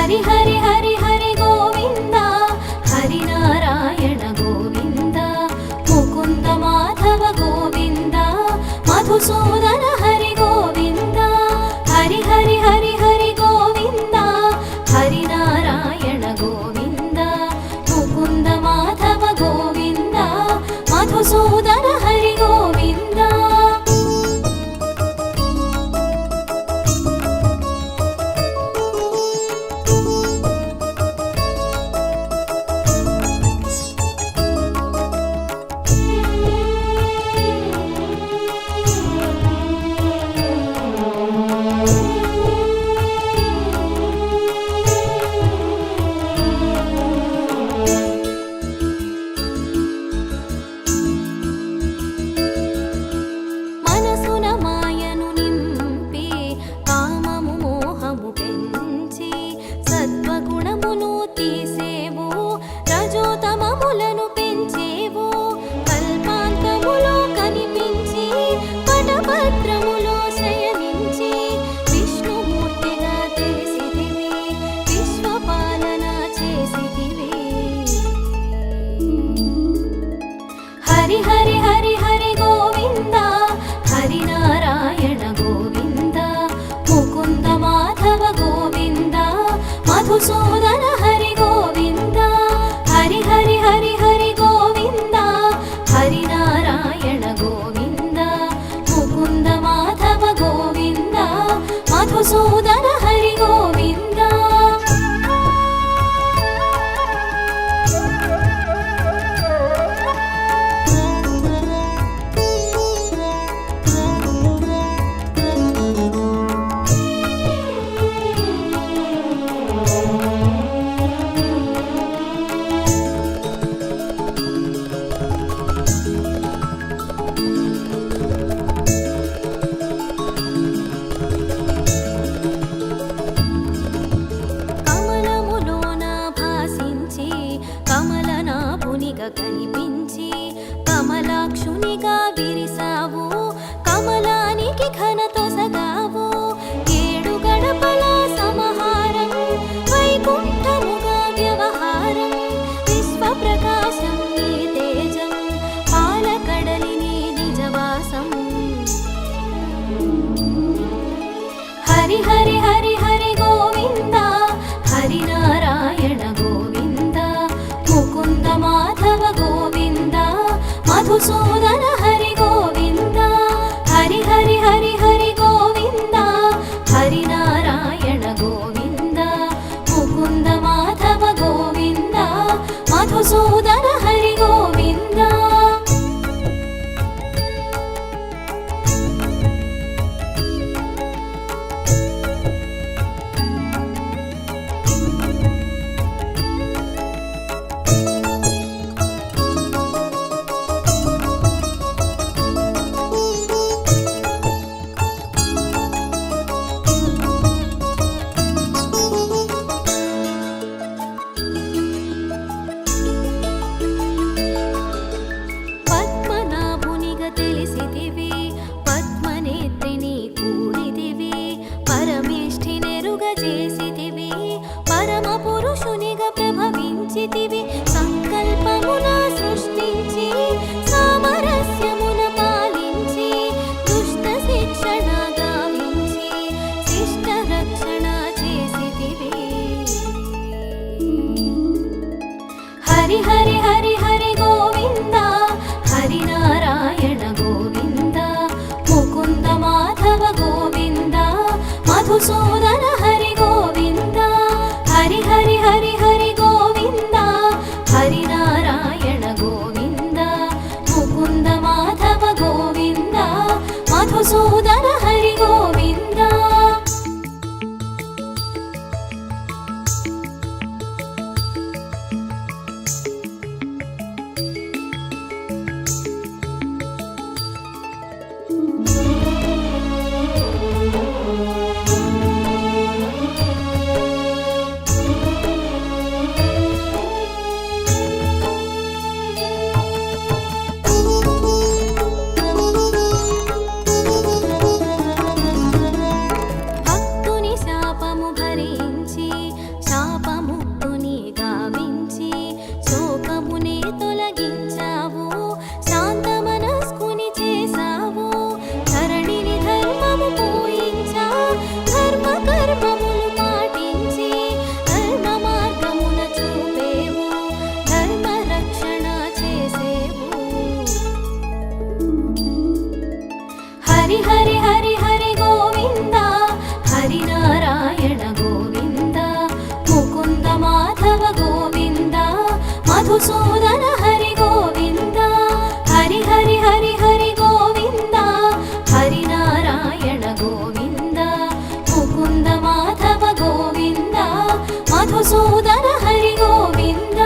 హరి హరి హరి హరి గోవింద హరి నారాయణ గోవింద ముకుంద మాధవ గోవింద మధుసూదన హరి గోవింద హరి హరి హరి హరి గోవింద హరి నారాయణ గోవింద ముకుంద మాధవ గోవింద మధుసూదన హరి గోవింద హరి హరి హరి హరి గోవింద హరి నారాయణ గోవింద ముకుంద మాధవ గోవింద మధుసూదన హరి గోవింద హరి హరి హరి హరి గోవింద హరి నారాయణ గోవింద ముకుంద మాధవ గోవింద మధుసూదన హరి గోవింద కనిపించి కమలాక్షునిగా విరిసావు కమలానికి ఘనతో సగావు ఏడు గడపల సమహారం వైకుంఠముగా వ్యవహారం విశ్వప్రకాశం నీ తేజం పాలకడలి నీ నిజవాసం హరి హరి హరి హరి గోవింద హరి నారాయణ గోవింద ముకుంద మాధవ గోవింద మధుసూదన హరి గోవింద హరి హరి హరి హరి గోవింద హరి నారాయణ గోవింద ముకుంద మాధవ గోవింద మధుసూదన హరి గోవింద సంకల్పమున సృష్టించి సామరస్యమున పాలించి దుష్ట శిక్షణ గావించి శిష్ట రక్షణ చేసితివి హరి హరి హరి హరి గోవింద హరి నారాయణ గోవింద ముకుంద మాధవ గోవింద మధుసూదన హరి గోవింద హరి హరి హరి హరి గోవింద హరి నారాయణ గోవింద ముకుంద మాధవ గోవింద మధుసూదన హరి గోవింద ముకుంద మాధవ గోవింద మధుసూదన హరి గోవింద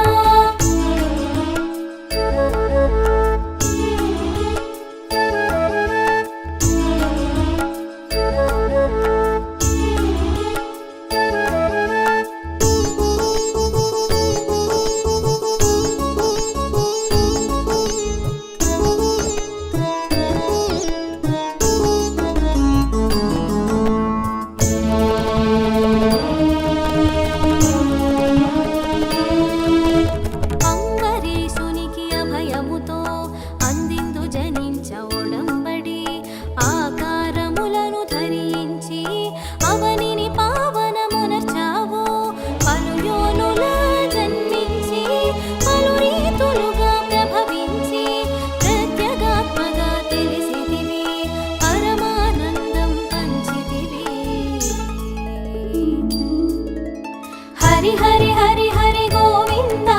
హరి హరి హరి హరి గోవింద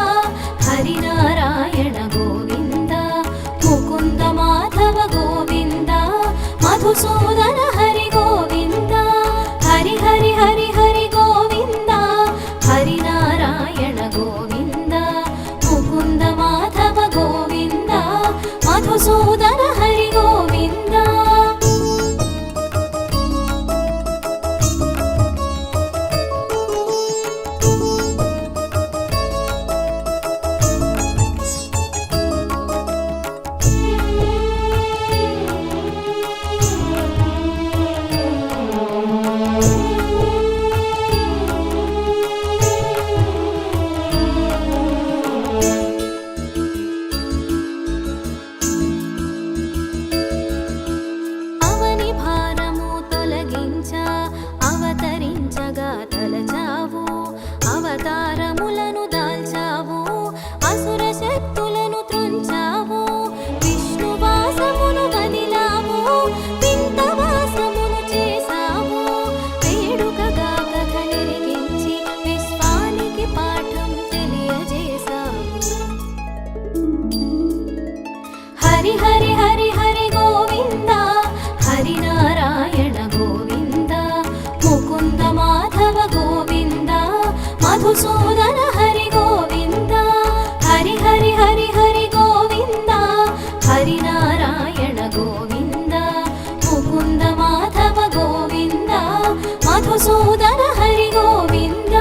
హరి నారాయణ గోవింద ముకుంద మాధవ గోవింద మధుసూదన హరి గోవింద హరి హరి హరి హరి గోవింద హరి నారాయణ గోవింద ముకుంద మాధవ గోవింద మధుసూదన హరి గోవింద అవతారములను దాల్చావు అసుర శక్తులను త్రుంచావు విష్ణువాసమును వదిలావు వింతవాసమును చేసావు వేడుకగా కథలిరిగించి విశ్వానికి పాఠం తెలియజేసావు హరి హరి హరి హరి గోవింద హరి నారాయణ గోవింద ముకుంద మాధవ గోవింద మధుసూదన హరి గోవింద హరి హరి హరి హరి గోవింద హరి నారాయణ గోవింద ముకుంద మాధవ గోవింద మధుసూదన హరి గోవింద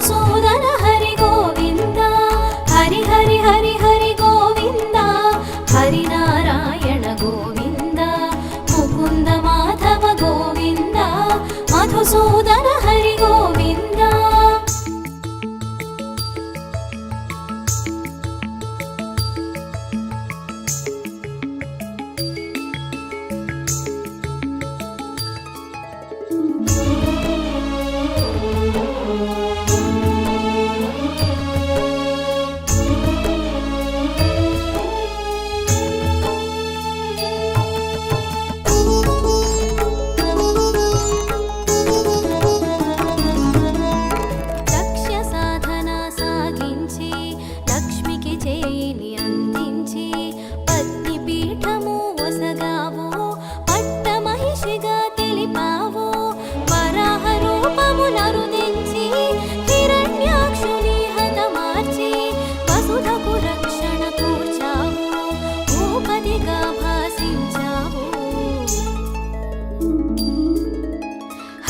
మధుసూదన హరి గోవింద హరి హరి హరి హరి గోవింద హరినారాయణ గోవింద ముకుంద మాధవ గోవింద మధుసూదన హరి గోవింద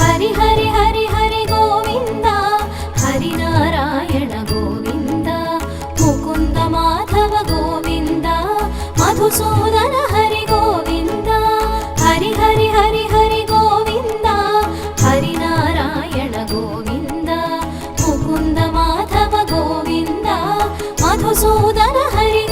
హరి హరి హరి హరి గోవింద హరినారాయణ గోవింద ముకుంద మాధవ గోవింద మధుసూదన హరి గోవింద హరి హరి హరి హరి గోవింద హరినారాయణ గోవింద ముకుంద మాధవ గోవింద మధుసూదన హరి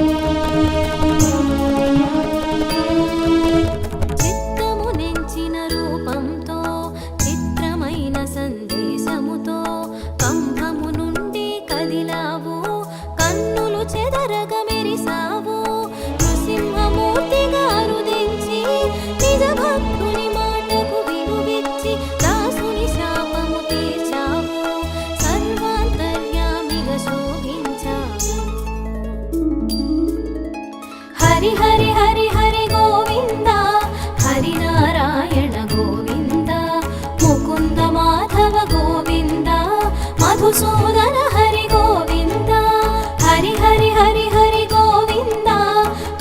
గోవింద హరి హరి హరి హరి గోవింద హరినారాయణ గోవింద ముకుంద మాధవ గోవింద మధుసూదన హరి గోవింద హరి హరి హరి హరి గోవింద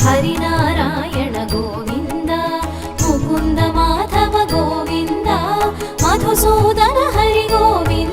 హరినారాయణ గోవింద ముకుంద మాధవ గోవింద మధుసూదన హరి గోవింద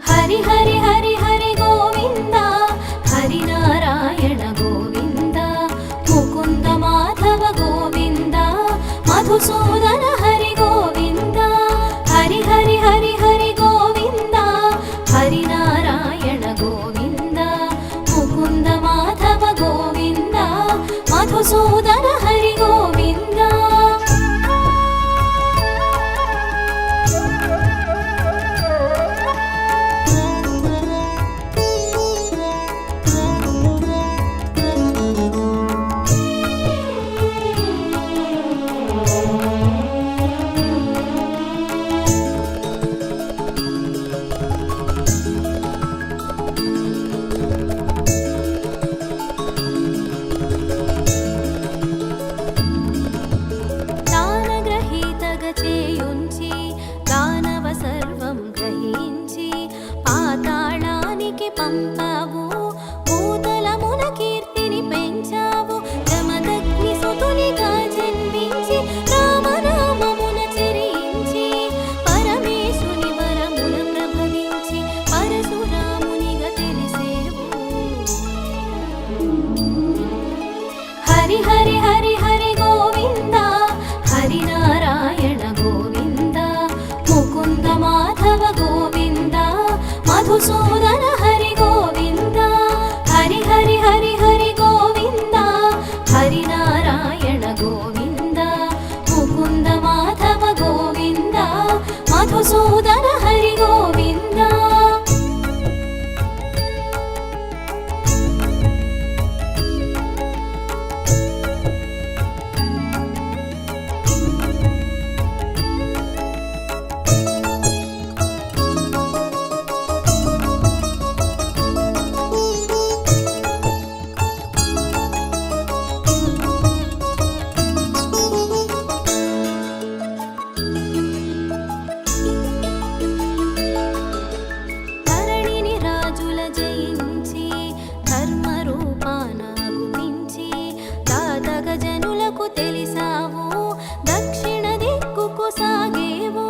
హరి హరి హరి హరి గోవింద హరినారాయణ గోవింద ముకుంద మాధవ గోవింద మధుసూదన హరి గోవింద హరి హరి హరి హరి గోవింద హరినారాయణ గోవింద ముకుంద మాధవ గోవింద మధుసూదన హరి గోవింద మధుసూదన హరి గోవింద. తెలిసావు దక్షిణ దిక్కుకు సాగేవు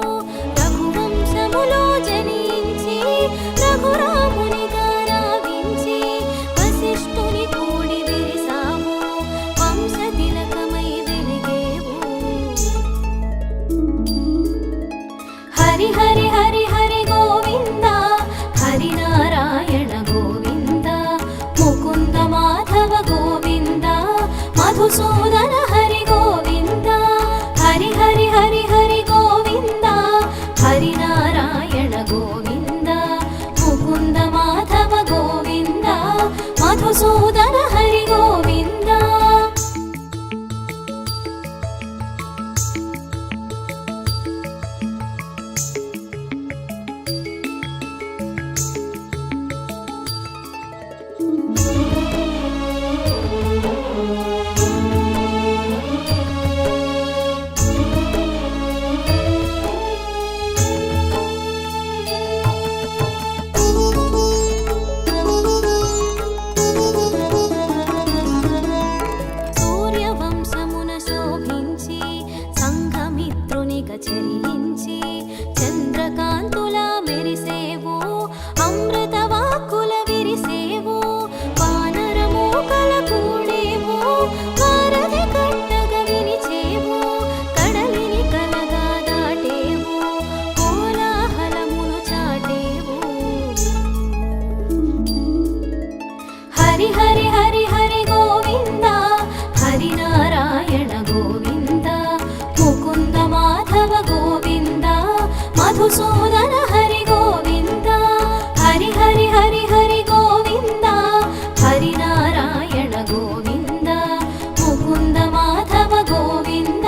రఘువంశములో జనించి రఘురామునిగా రావించి వశిష్ఠుని కూడి విరిసావు వంశ తిలకమై వెలిగేవు. హరి హరి హరి హరి గోవింద హరినారాయణ గోవింద ముకుంద మాధవ గోవింద మధుసూదన హరి గోవింద. హరి హరి హరి హరి గోవింద హరినారాయణ గోవింద ముకుంద మాధవ గోవింద మధుసూదన హరి గోవింద. చెల్లించి చంద్రకాంతులా మెరిసేవు అమృతవాక్కుల విరిసేవు వానరమూకల కూడేవు వారధి కట్టగ వినిచేవు కడలిని కలగా దాటేవు కోలాహలమును చాటేవు. హరి హరి హరి హరి గోవింద హరినారాయణ గోవింద ముకుంద మాధవ గోవింద మధుసూదన హరి గోవింద. హరి హరి హరి హరి గోవింద హరినారాయణ గోవింద ముకుంద మాధవ గోవింద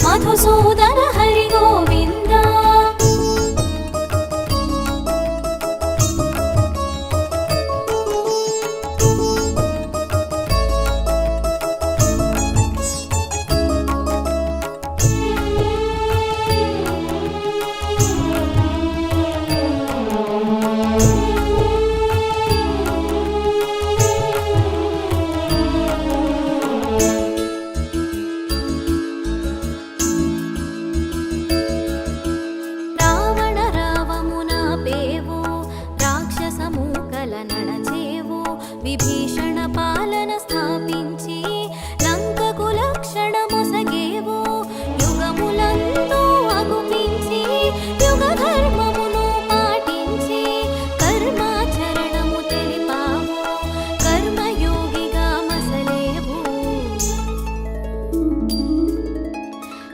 మధుసూదన హరి గోవింద. విభీషణ పాలన స్థాపించి లంకకు లక్షణ మొసగేవు యుగములందు అగుపించి యుగ ధర్మమును పాటించి కర్మాచరణము తెలిపావు కర్మయోగిగా మసలేవు.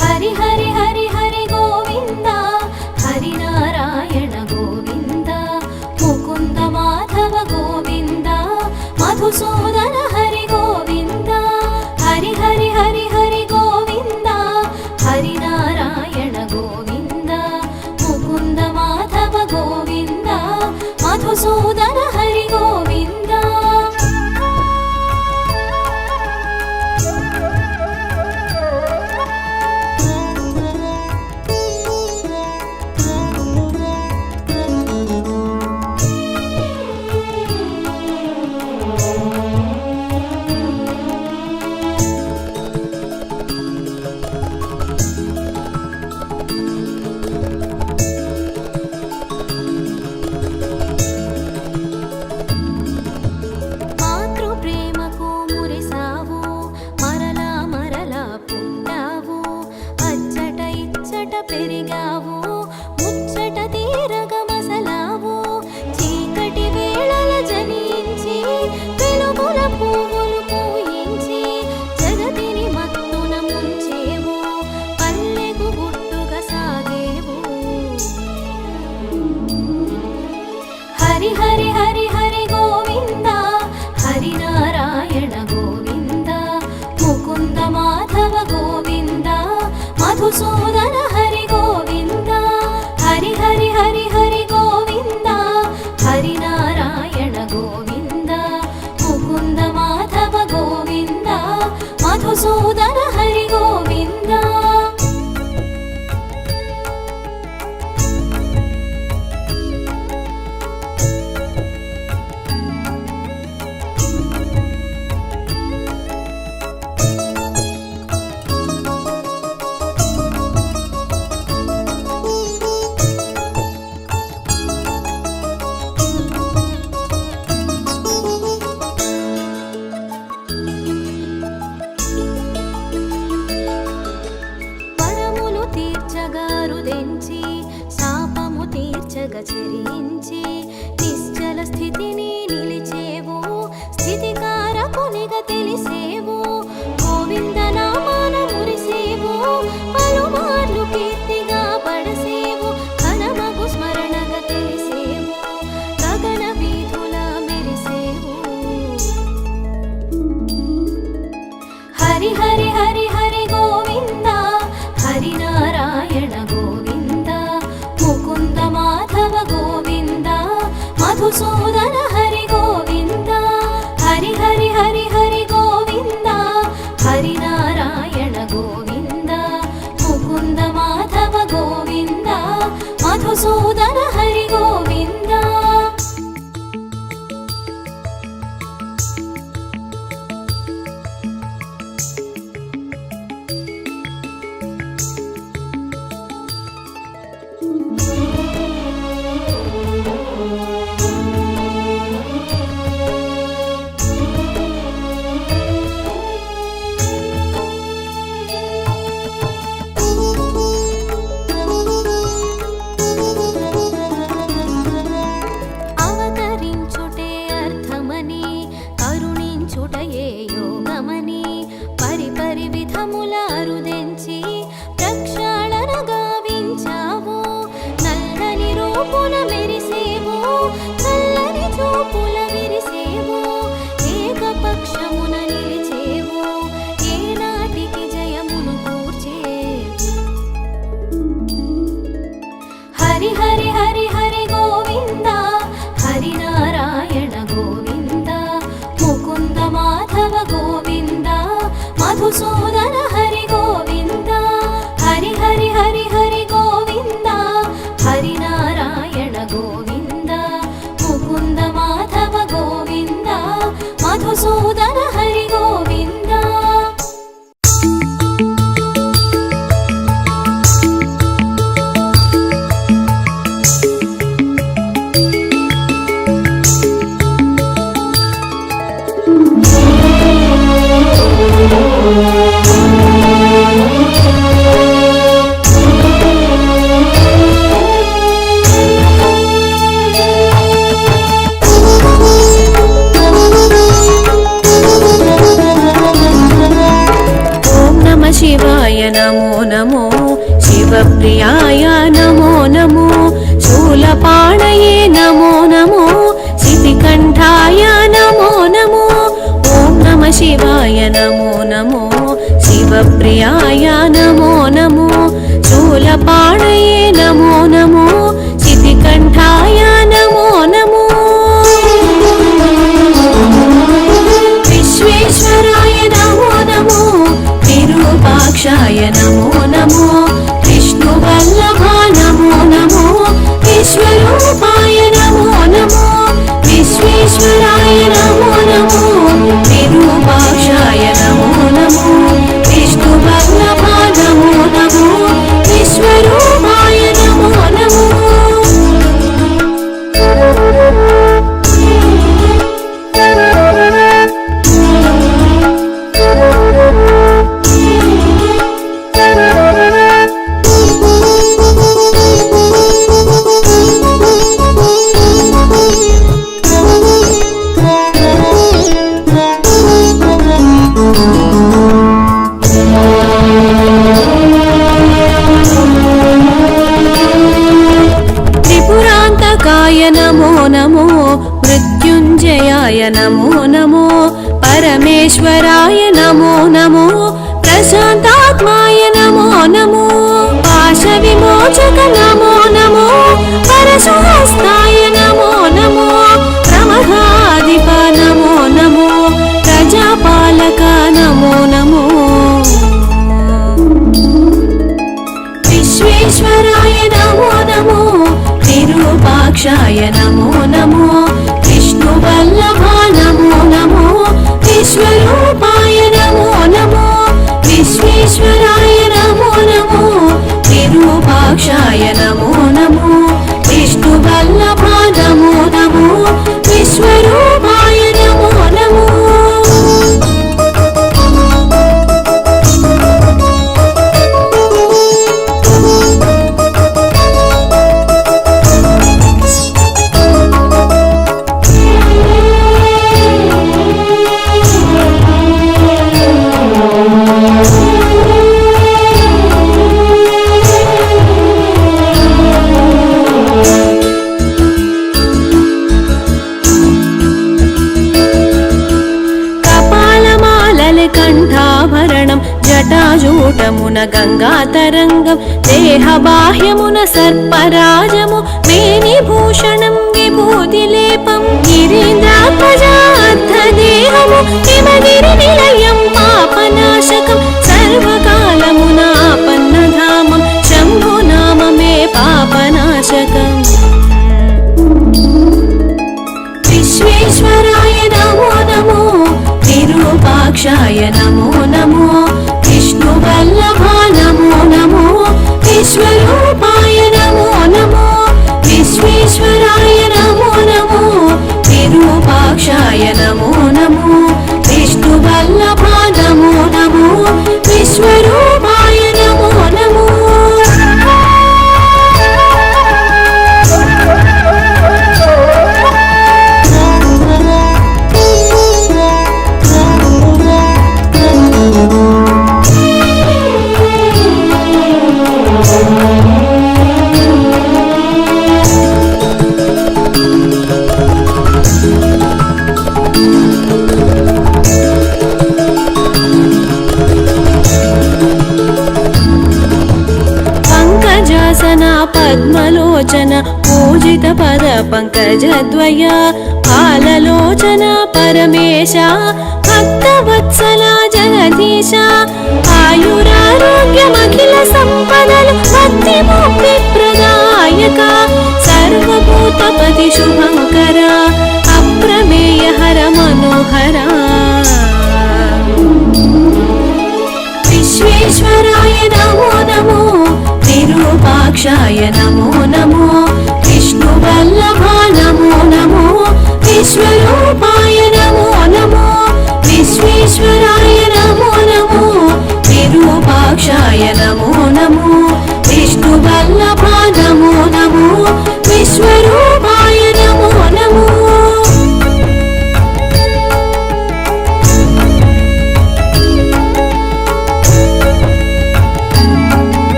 హరి హరి హరి హరి గోవింద హరినారాయణ గోవింద ముకుంద మాధవ గోవింద మధుసూదన హరి గోవింద. హరి హరి హరి హరి గోవింద హరినారాయణ గోవింద ముకుంద మాధవ గోవింద మధుసూదన హరి గోవింద. పెరిగావు ముచ్చట తీరగ మసలావు చీకటి వేళల జనించి వెలుగుల పువ్వులు పూయించి జగతిని మత్తున ముంచేవు పల్లెకు గుట్టుగా సాగేవు. మధుసూదన హరి గోవింద హరి హరి హరి హరి గోవింద హరినారాయణ గోవింద ముకుంద మాధవ గోవింద మధుసూదన హరి గోవింద శాపము తీర్చగా చెరించి నిశ్చల స్థితిని నిలిచేవు స్థితికారకునిగా తెలిసేవు గోవింద నామాన మురిసేవు పలుమార్లు కీర్తిగా పడసేవు ఘనమగు స్మరణగా తెలిసేవు గగన వీధుల మెరిసేవు హరి హరి హరి హరి గోవింద హరినారాయణ గోవింద ముకుంద మాధవ గోవింద మధుసూదన హరి గోవింద హరి హరి హరి హరి గోవింద హరినారాయణ గోవింద ముకుంద మాధవ గోవింద మధుసూదన హరి గోవింద హరి హరి హరి హరి గోవింద హరినారాయణ గోవింద ముకుంద మాధవ గోవింద మధుసూదన హరి గోవింద హరి హరి హరి హరి గోవింద హరినారాయణ గోవింద ముకుంద మాధవ గోవింద మధుసూదన హరి గోవింద శివాయ నమో నమో శివప్రియాయ నమో నమో శూలపాణయే నమో నమో శితికంఠాయ నమో నమో ఓం నమ శివాయ నమో నమో శివప్రియాయ నమో నమో శూలపాణయే నమో నమో శితికంఠాయ నమో నమో విశ్వేశ్వరాయ నమో నమో విరూపాక్షాయ నమో నమో విష్ణువల్లభా నమో నమో విశ్వరూపాయ నమో నమో విశ్వేశ్వరాయ నమో నమో విరూపాక్షాయ నమో నమో విష్ణువల్లభా నమో నమో విశ్వరూపాయ నమో నమో విశ్వరూపాయ నమో నమో విశ్వేశ్వరాయ నమో నమో విరూపాక్షాయ నమో నమో విష్ణువల్లభ నమో నమో విశ్వరూపాయ నమో నమో కంఠాభరణం జటాజూటమున గంగాతరంగం దేహబాహ్యమున సర్పరాజము మేనిభూషణం విభూతిలేపం గిరీంద్రాధ్వజార్థదేహము హిమగిరి నిలయం పాపనాశకం సర్వకాలమున ఆపన్నధామం శంభునామమే పాపనాశకం విశ్వేశ్వరాయ నమో నమో విరూపాక్షాయ నమో నమో విష్ణువల్లభ నమో నమో విశ్వరూపాయ నమో నమో విశ్వేశ్వరాయ నమో నమో విరూపాక్షాయ నమో నమో విష్ణువల్లభ నమో నమో విశ్వరూపాయ నమో నమో పద్మలోచన పూజిత పద పంకజద్వయ పాలలోచన పరమేశ భక్తవత్సల జగదీశ ఆయురారోగ్యమఖిల సంపదలు భక్తి ముక్తి ప్రదాయక సర్వభూతపతి శుభంకర అప్రమేయ హర మనోహర విశ్వేశ్వరాయ నమో నమో విరూపాక్షాయ నమో నమో విష్ణువల్లభ నమో నమో విశ్వరూపాయ నమో నమో విశ్వేశ్వరాయ నమో నమో విరూపాక్షాయ నమో నమో విష్ణువల్లభ నమో నమో విశ్వరూపాయ నమో నమో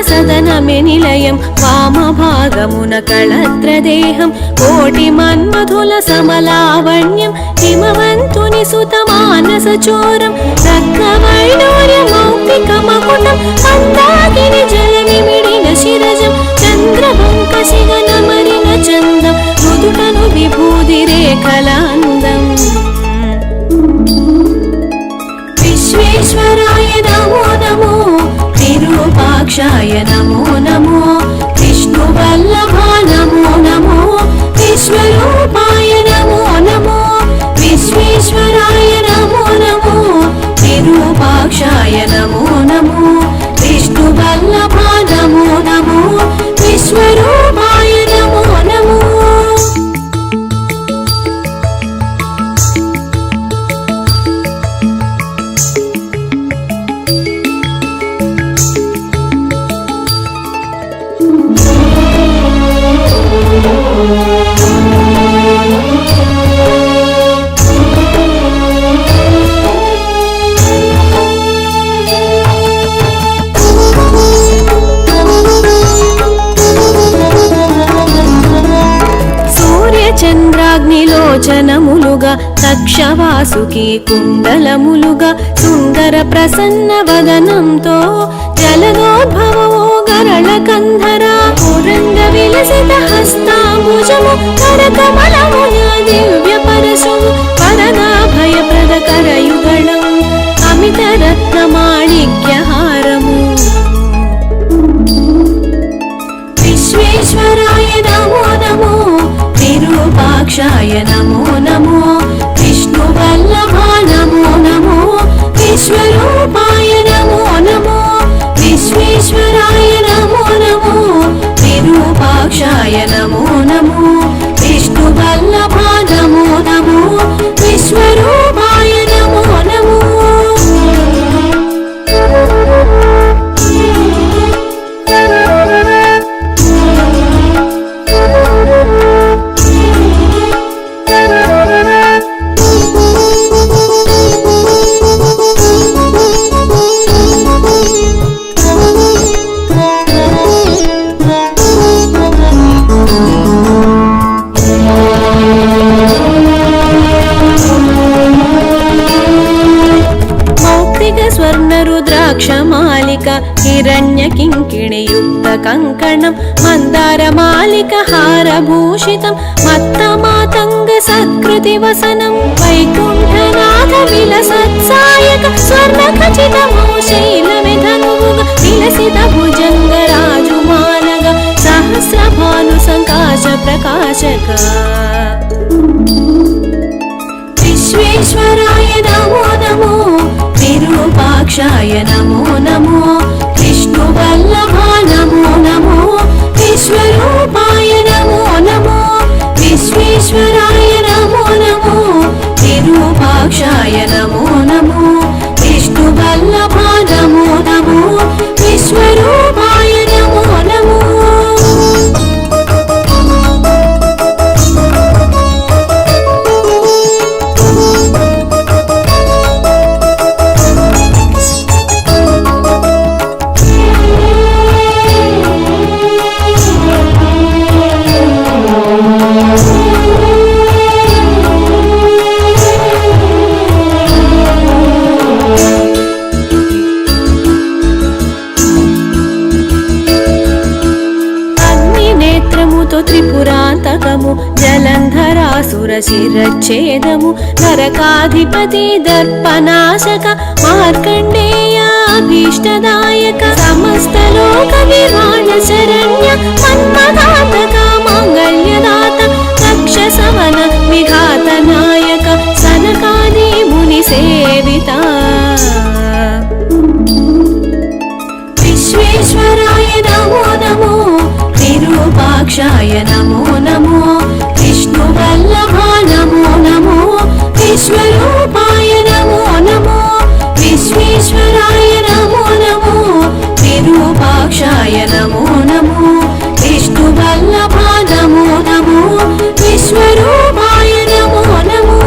సదనమే నిలయం వామభాగమున కళత్రదేహం కోటి మన్మధుల సమలావణ్యం హిమవంతుని సుత మానస చోరం రత్నవైడూర్య మౌక్తిక మకుటం మందాకిని జలనిమిడిన శిరజం చంద్రబంక శిగనమరిన చందం మృదుటను విభూది రేఖలాందం విశ్వేశ్వరాయ నమో నమో విరూపాక్షాయ నమో నమో విష్ణువల్లభ నమో నమో విశ్వరూపాయ నమో నమో విశ్వేశ్వరాయ నమో నమో విరూపాక్షాయ నమో నమో విష్ణువల్లభ నమో నమో విశ్వరూపాయ నమో నమో చంద్రాగ్నిలోచనములు కుండలముగా తక్షవాసుకి కుండలములుగా సుందర ప్రసన్న వదనంతో జలదోద్భవో గరళ కంధర పురంగ విలసిత హస్తాంబుజము కరకమలమున దివ్య పరశువు పరదాభయ ప్రద కరయుగళం అమిత రత్న మాణిక్యహారము విశ్వేశ్వరాయ నమో నమో విరూపాక్షాయ నమో నమో విష్ణువల్లభా నమో నమో విశ్వరూపాయ నమో నమో విశ్వేశ్వరాయ నమో నమో విరూపాక్షాయ నమో నమో విష్ణువల్లభా నమో నమో విశ్వరూపాయ నమో నమో స్వర్ణరుద్రాక్షమాలిక హిరణ్య కింకిణియుక్త కంకణం మందారమాలిక హారభూషితం మత్తమాతంగ సత్కృతి వసనం వైకుంఠనాథ విలసత్సాయక స్వర్ణ ఖచితమో శైలమిధనువుగ విలసిత భుజంగ రాజుమానగ సహస్రభాను సంకాశ ప్రకాశక విశ్వేశ్వరాయ నమో నమో విరూపాక్షాయ నమో నమో విష్ణువల్లభా నమో నమో విశ్వరూపాయ నమో నమో విశ్వేశ్వరాయ నమో నమో విరూపాక్షాయ నమో నమో విష్ణువల్లభా నమో నమో విశ్వరూపాయ నమో నమో త్రిపురాంతకము జలంధరాసుర శిరచ్ఛేదము నరకాధిపతి దర్పనాశక మార్కండేయాభీష్టదాయక సమస్త లోక విరాళ శరణ్య మన్మదాతక మాంగళ్యదాత దక్ష సమన విఘాత నాయక సనకాది ముని సేవిత విశ్వేశ్వరాయ నమో నమో విరూపాక్షాయ నమో నమో విష్ణువల్లభా నమో నమో విశ్వరూపాయ నమో నమో విశ్వేశ్వరాయ నమో నమో విరూపాక్షాయ నమో నమో విష్ణువల్లభా నమో నమో విశ్వరూపాయ నమో నమో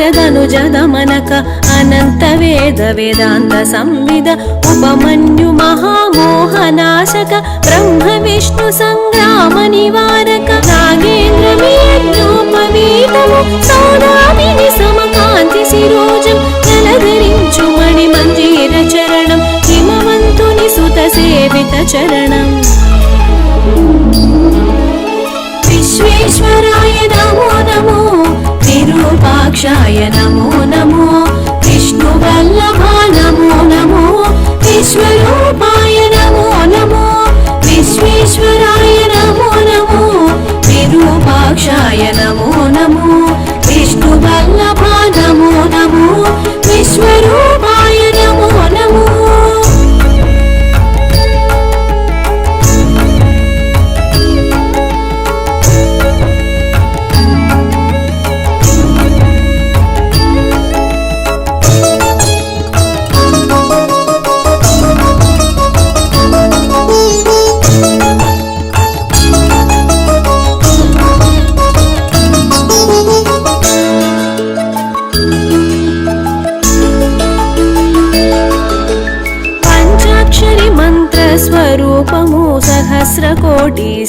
స్మారదనుజదమనక అనంత వేద వేదాంత సంవిద ఉపమన్యు మహామోహనాశక బ్రహ్మ విష్ణు సంగ్రామ నివారక నాగేంద్ర వియజ్ఞోపవీతము సౌదామిని సమకాంతి శిరోజం జలధరించు మణి మంజీర చరణం హిమవంతుని సుత సేవిత చరణం విశ్వేశ్వరాయ నమో నమో విరూపాక్షాయ నమో నమో విష్ణువల్లభా నమో నమో విశ్వరూపాయ నమో నమో విశ్వేశ్వరాయ నమో నమో విరూపాక్షాయ నమో నమో విష్ణువల్లభా నమో నమో విశ్వరూపాయ నమో నమో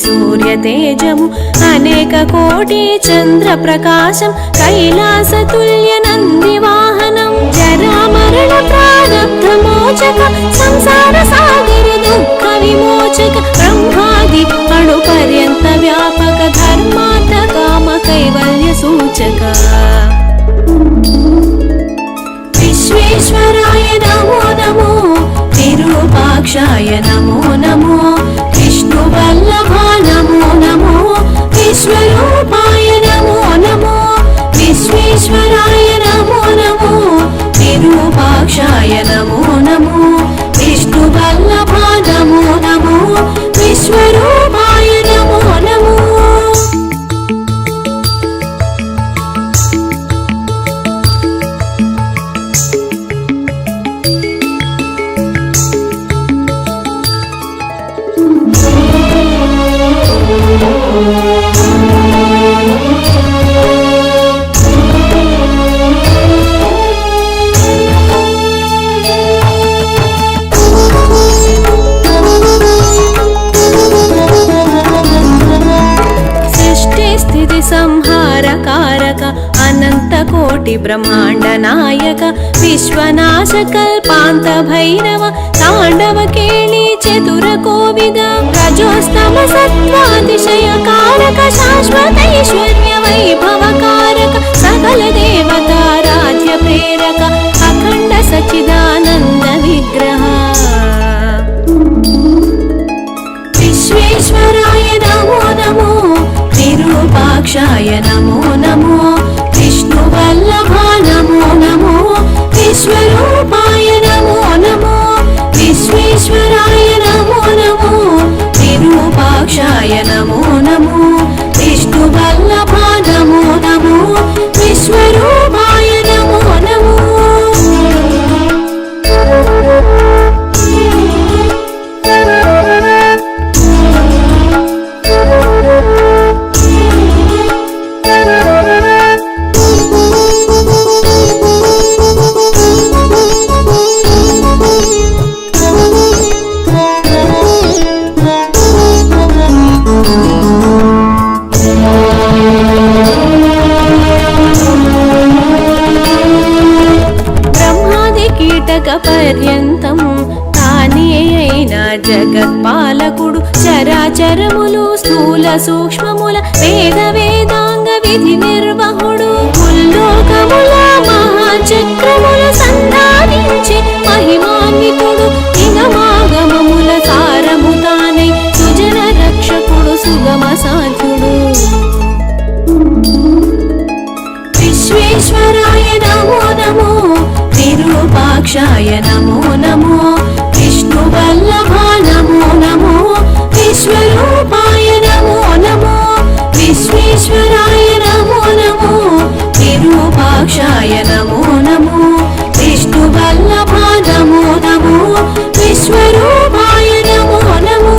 సూర్య తేజము అనేక కోటి చంద్ర ప్రకాశం కైలాసతుల్య నంది వాహనం జరామరణ ప్రారబ్ధ మోచక సంసార సాగర దుఃఖ విమోచక బ్రహ్మాది అణు పర్యంత వ్యాపక ధర్మార్థ కామ కైవల్య సూచక విశ్వేశ్వరాయ నమో నమో విరూపాక్షాయ నమో నమో విష్ణువల్లభా నమో నమో విశ్వరూపాయ నమో నమో విశ్వేశ్వరాయ నమో నమో విరూపాక్షాయ నమో నమో విష్ణువల్లభా నమో నమో విశ్వరూపాయ నమో నమో సంహారకారక అనంత కోటి బ్రహ్మాండ నాయక విశ్వనాశ కల్పాంత భైరవ తాండవ కేళి చతుర కోవిద రజోస్తమ సత్వాతిశయ కారక శాశ్వతైశ్వర్య వైభవ కారక సకల దేవతారాధ్య ప్రేరక అఖండ సచ్చిదానంద విగ్రహ విశ్వేశ్వరాయ నమో నమో విరూపాక్షాయ నమో నమో విష్ణువల్లభా నమో నమో విశ్వరూపాయ నమో నమో విశ్వేశ్వరాయ నమో నమో విరూపాక్షాయ నమో నమో విష్ణువల్లభా నమో నమో విశ్వరూపాయ నమో నమో పర్యంతం తానే అయిన జగత్పాలకుడు చరాచరములు స్థూల సూక్ష్మముల వేద వేదాంగ విధి నిర్వహుడు ముల్లోకముల మహాచక్రముల సంధానించి మహిమాన్వితుడు నిగమాగమముల సారము తానై సుజన రక్షకుడు సుగమ సాధ్యుడు విశ్వేశ్వరాయ నమో నమో విరూపాక్షాయ నమో నమో విష్ణువల్లభా నమో నమో విశ్వరూపాయ నమో నమో విశ్వేశ్వరాయ నమో నమో విరూపాక్షాయ నమో నమో విష్ణువల్లభా నమో నమో విశ్వరూపాయ నమో నమో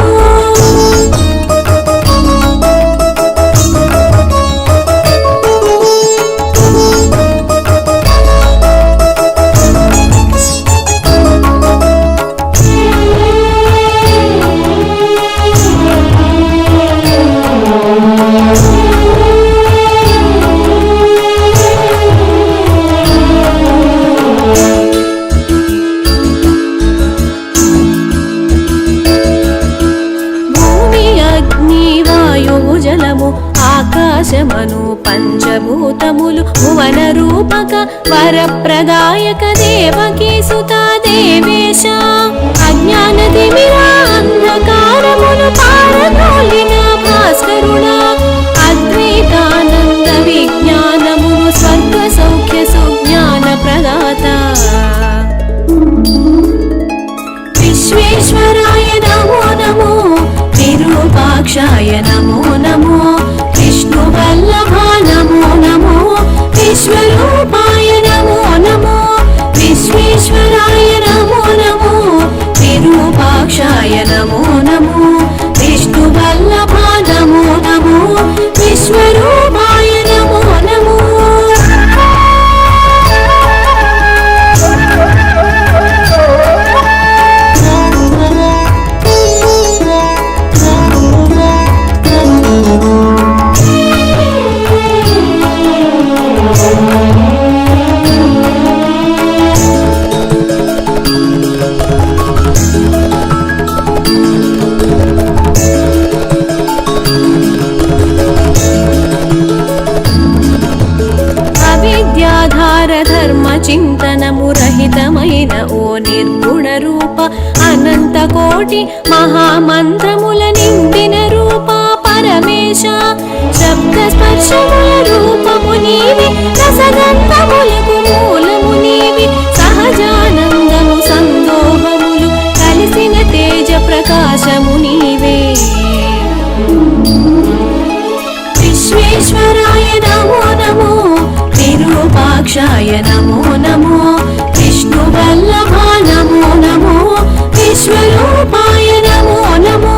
ఆకాశమను పంచభూతములు భువన రూపక వరప్రదాయక దేవకీ సుత దేవేశ అజ్ఞాన తిమిరా అంధకారమును పారద్రోలిన భాస్కరుడా అద్వైతానంద విజ్ఞానమును స్వర్గ సౌఖ్య సుజ్ఞాన ప్రదాత విశ్వేశ్వరాయ నమో నమో విరూపాక్షాయ నమో నమో విష్ణువల్లభా నమో నమో విశ్వరూపాయ నమో నమో విశ్వేశ్వరాయ నమో నమో విరూపాక్షాయ నమో నమో విష్ణువల్లభా నమో నమో విశ్వరూపాయ నమో నమో చింతనము రహితమైన ఓ నిర్గుణ రూప అనంత కోటి మహామంత్రముల నిండిన రూప పరమేశ శబ్ద స్పర్శముల రూపము నీవి రసగంధములకు మూలము నీవి సహజానందము సందోహములు కలిసిన తేజ ప్రకాశము నీవే విశ్వేశ్వరాయ నమో నమో విరూపాక్షాయ నమో నమో విష్ణువల్లభ నమో నమో విశ్వరూపాయ నమో నమో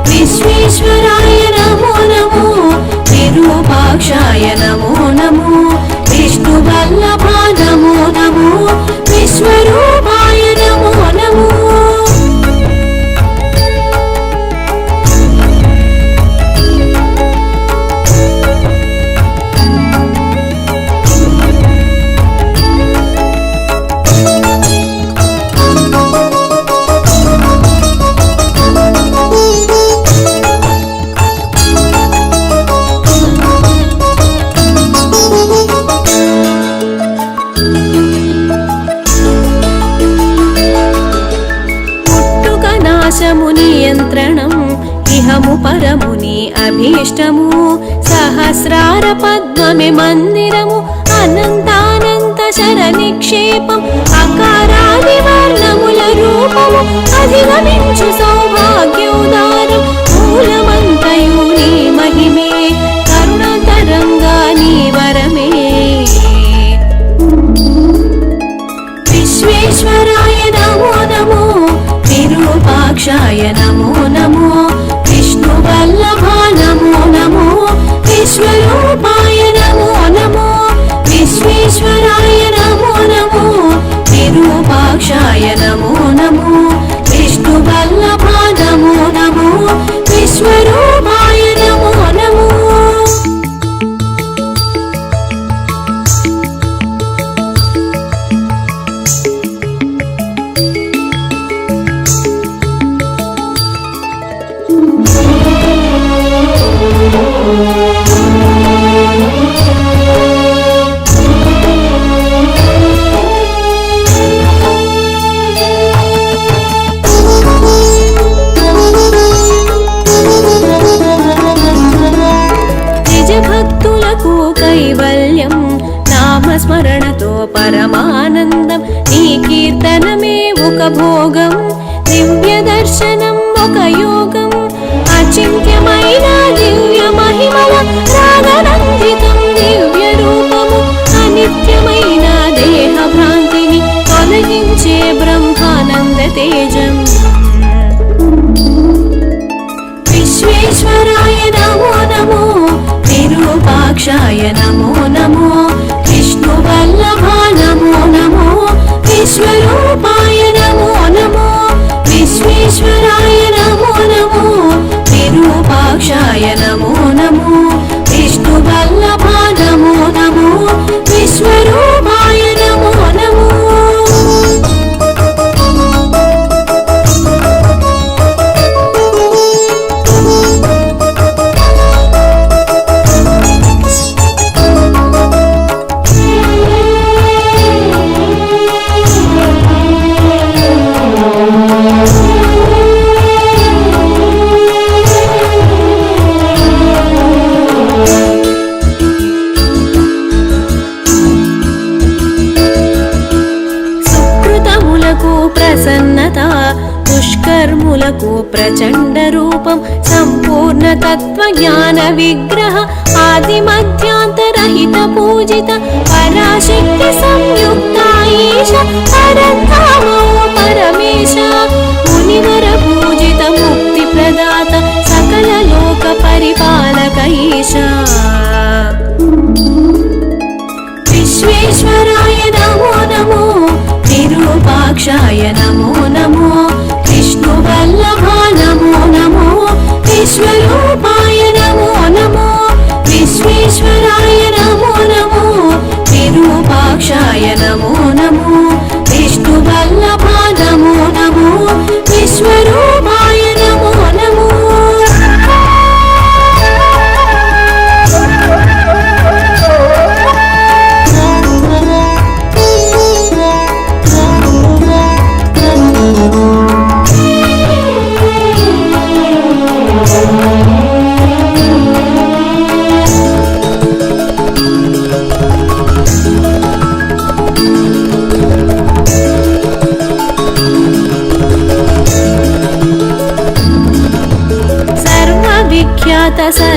విశ్వేశ్వరాయ నమో నమో విరూపాక్షాయ నమో నమో విష్ణువల్లభ నమో నమో విశ్వరూపాయ నమో నమో నియంత్రణం ఇహము పరముని అభీష్టము సహస్రార పద్మమే మందిరము అనంతానంత శర నిక్షేపం అకారాది వర్ణముల రూపము అధిగమించు సౌభాగ్యోదారం మూలమంతయు నీ మహిమే కరుణ తరంగా నీ వరమే విశ్వేశ్వరాయ నమో నమో విరూపాక్షాయ నమో నమో విష్ణువల్లభ నమో నమో విశ్వరూపాయ నమో నమో విశ్వేశ్వరాయ నమో నమో విరూపాక్షాయ నమో నమో విష్ణువల్లభ నమో నమో విశ్వరూపాయ నమో నమో భక్తులకు కైవల్యం నామస్మరణతో పరమానందం నీ కీర్తనమే ఒక భోగం దివ్య దర్శనం ఒక యోగం అచింత్యమైన దివ్య మహిమల రాగనందితం దివ్య రూపము అనిత్యమైన దేహ భ్రాంతిని తొలగించే బ్రహ్మానంద తేజం విశ్వేశ్వరాయ నమో నమో విరూపాక్షాయ నమో నమో విష్ణువల్లభ నమో నమో విశ్వరూపాయ నమో నమో విశ్వేశ్వరాయ నమో నమో విరూపాక్షాయ నమో నమో విష్ణువల్లభ నమో నమో విశ్వరూపాయ నమో నమో ప్రసన్నత దుష్కర్ములకు ప్రచండ రూపం సంపూర్ణ తత్వ జ్ఞాన విగ్రహ ఆది మధ్యాంతరహిత పూజిత పరాశక్తి సంయుక్త ఈశ పరంధామో పరమేశ మునివర పూజిత ముక్తి ప్రదాత సకల లోక పరిపాలక ఈశ విశ్వేశ్వరాయ నమో నమో విరూపాక్షాయ నమో నమో విష్ణువల్లభ నమో నమో విశ్వరూపాయ నమో నమో విశ్వేశ్వరాయ నమో నమో విరూపాక్షాయ నమో నమో విష్ణువల్లభ నమో నమో విశ్వరూపాయ నమో నమో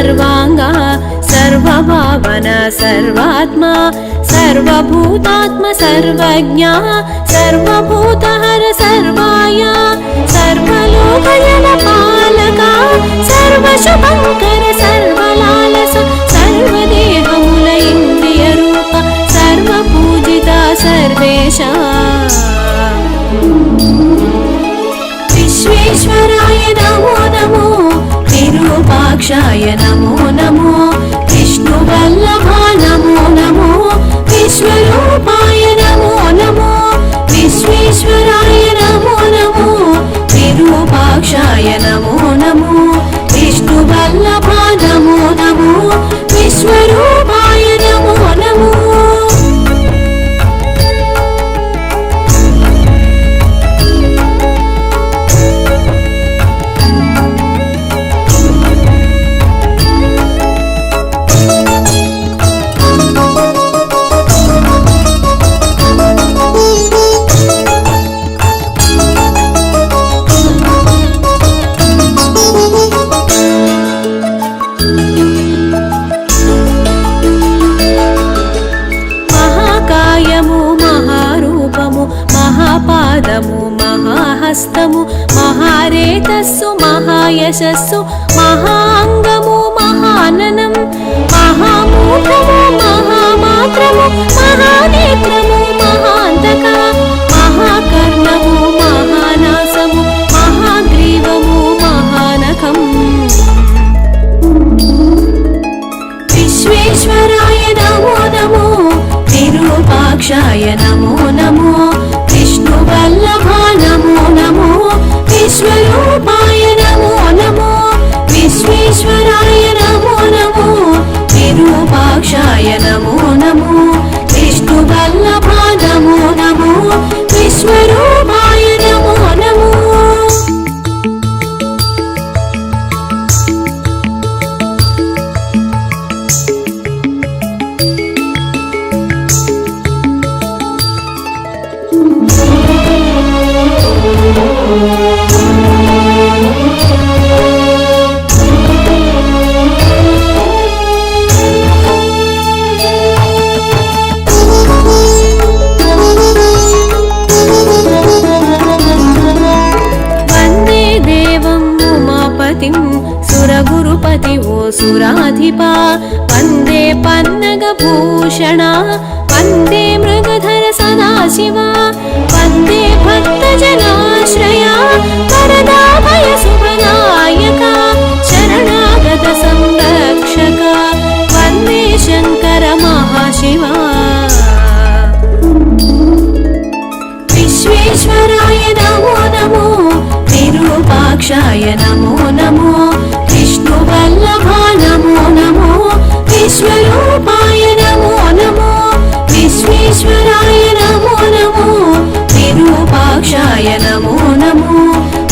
సర్వాంగ సర్వభావన సర్వాత్మా సర్వభూతాత్మ సర్వజ్ఞ సర్వభూతహర సర్వాయ సర్వలోకజన పాలక సర్వశుభంకర సర్వలాలస సర్వదేహముల ఇంద్రియ రూప సర్వపూజిత సర్వేశ విశ్వేశ్వరాయ నమో నమో విరూపాక్షాయ నమో నమో విష్ణువల్లభ నమో నమో విశ్వరూపాయ నమో నమో విశ్వేశ్వరాయ నమో నమో విరూపాక్షాయ నమో నమో విష్ణువల్లభ నమో నమో విశ్వరూపాయ నమో నమో మహాపాదము మహాహస్తము మహారేతస్సు మహాయశస్సు మహాంగము మహాననం మహామూర్ధము మహామాత్రము మహానేత్రము మహాంతక మహాకర్ణము మహానాసము మహాగ్రీవము మహానఖం విశ్వేశ్వరాయ నమో నమో విరూపాక్షాయ నమో నమో విష్ణువల్లభ నమో నమో విశ్వరూపాయ నమో నమో విశ్వేశ్వరాయ నమో నమో విరూపాక్షాయ నమో నమో విష్ణువల్లభ నమో నమో విశ్వరూపాయ నమో నమో సురగురుపతి ఓ సురాధిపా వందే పన్నగభూషణ వందే మృగధర సదాశివ వందే భక్తజనాశ్రయ వరదాభయ శుభనాయక శరణాగత సంరక్షక వందే శంకర మహాశివ విశ్వేశ్వరాయ నమో నమో విరూపాక్షాయ నమో నమో విష్ణువల్లభ నమో నమో విశ్వరూపాయ నమో నమో విశ్వేశ్వరాయ నమో నమో విరూపాక్షాయ నమో నమో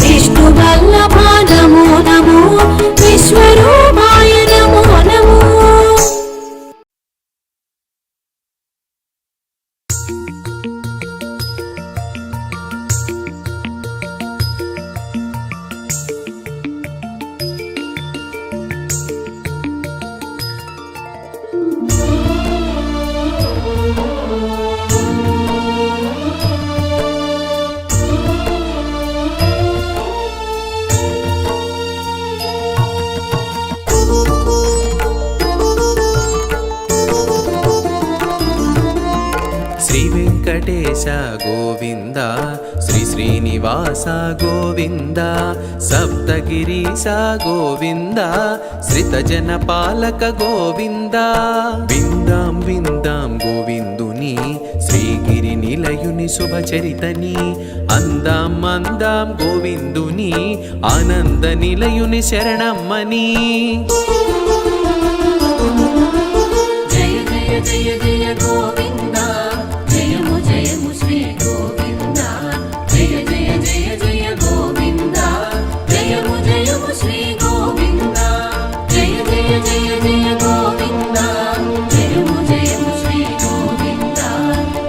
విష్ణువల్లభ నమో నమో విశ్వరూపాయ నమో నమో వెంకటేశ గోవింద శ్రీ శ్రీనివాస గోవింద సప్తగిరీశ గోవింద శ్రితజన పాలక గోవింద విందాం విందాం గోవిందుని శ్రీగిరి నిలయుని శుభచరితని అందాం అందాం గోవిందుని ఆనంద నిలయుని శరణమ్మని జయ జయ జయ జయ గోవింద జయము జయము శ్రీ గోవింద జయ జయ జయ జయ గోవింద జయము జయము శ్రీ గోవింద జయ జయ జయ జయ గోవింద జయము జయము శ్రీ గోవింద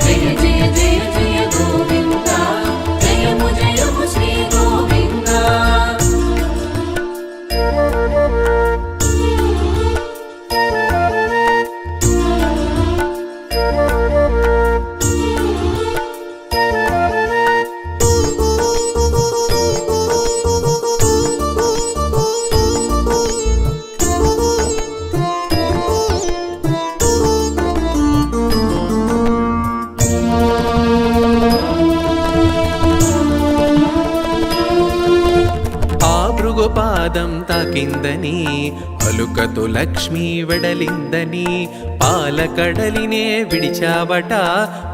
జయ జయ జయ జయ గోవింద జయము జయము శ్రీ గోవింద దొరికిందని అలుకతో లక్ష్మి వెడలిందని పాలకడలినే విడిచావట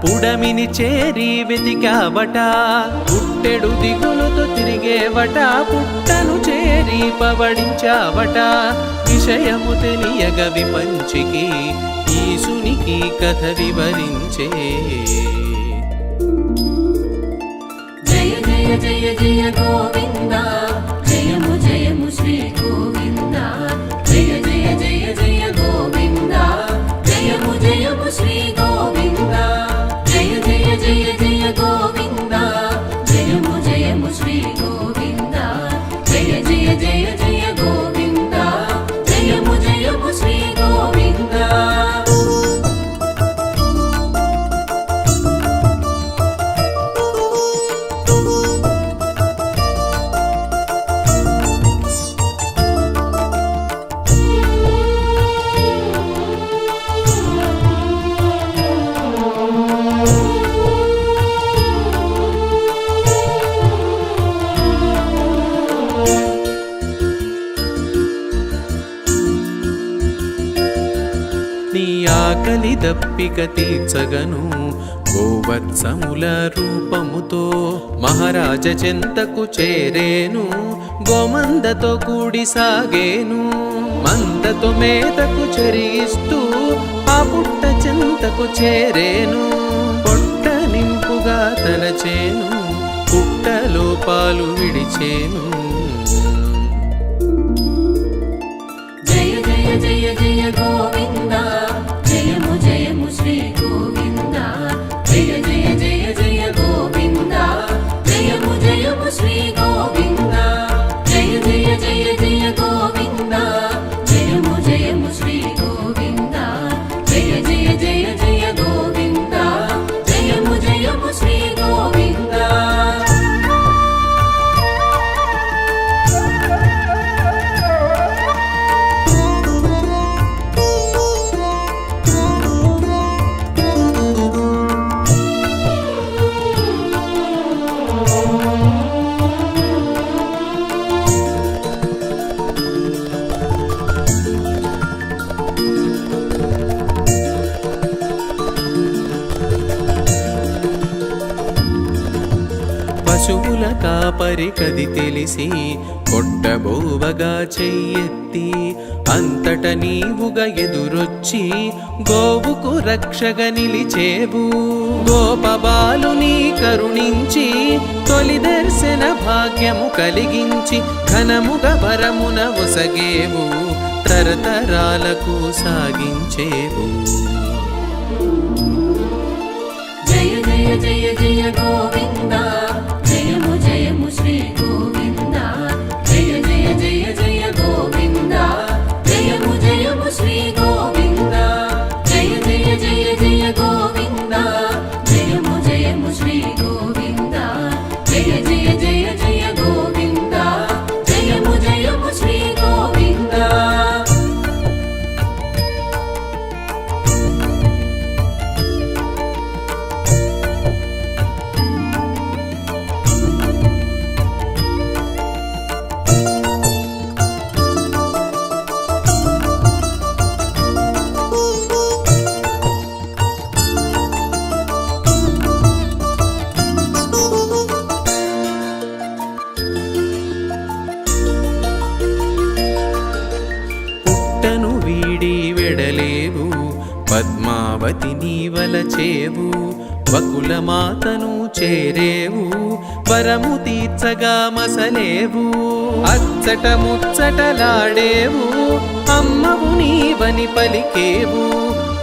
పుడమిని చేరి వెతికావట పుట్టెడు దిగులుతో తిరిగేవట పుట్టను చేరి పవడించావట విషయము తెలియగ విపంచికి ఈశునికి కథ వివరించే జయ జయ జయ జయ గోవింద జయము జయము శ్రీ గోవింద జయ జయ జయ జయ గోవింద జయము జయము శ్రీ గోవింద జయ జయ జయ జయ గోవింద జయము జయము శ్రీ గోవింద జయ జయ జయ జయ గోవింద జయము జయము శ్రీ గోవింద. నీ ఆకలి దప్పిక తీర్చగను గోవత్సముల రూపముతో మహారాజ చెంతకు చేరేను గోమందతో కూడి సాగేను మందతో మేతకు చెరిగిస్తూ ఆ పుట్ట చెంతకు చేరేను పొట్ట నింపుగా తలచేను పుట్టలో పాలు విడిచేను జయ జయ జయ జయ గోవింద జయము జయము శ్రీ గోవింద జయ జయ జయ జయ గోవింద జయము జయము శ్రీ గోవింద జయ జయ జయ జయ గోవింద జయము జయము శ్రీ గోవింద జయ జయ జయ జయ గోవింద జయము జయము శ్రీ గోవింద. పశువుల కాపరి కది తెలిసి కొట్టబోవగా చెయ్యెత్తి అంతట నీవుగా ఎదురొచ్చి గోవుకు రక్షగా నిలిచేవు గోపబాలుని కరుణించి తొలి దర్శన భాగ్యము కలిగించి ఘనముగా వరమున ఒసగేవు తరతరాలకు సాగించేవు జయ జయ జయ జయ గోవింద జయము జయము శ్రీ గోవింద జయ జయ జయ జయ గోవింద జయము జయము శ్రీ గోవింద జయ జయ జయ జయ గోవింద జయము జయము శ్రీ గోవింద జయ జయ జయ జయ గోవింద జయము జయము శ్రీ గోవింద. పుట్టను వీడి వెడలేవు పద్మావతి నీవలచేవు వకులమాతను చేరేవు వరము తీర్చగా మసలేవు అచ్చట ముచ్చటలాడేవు అమ్మవు నీవని పలికేవు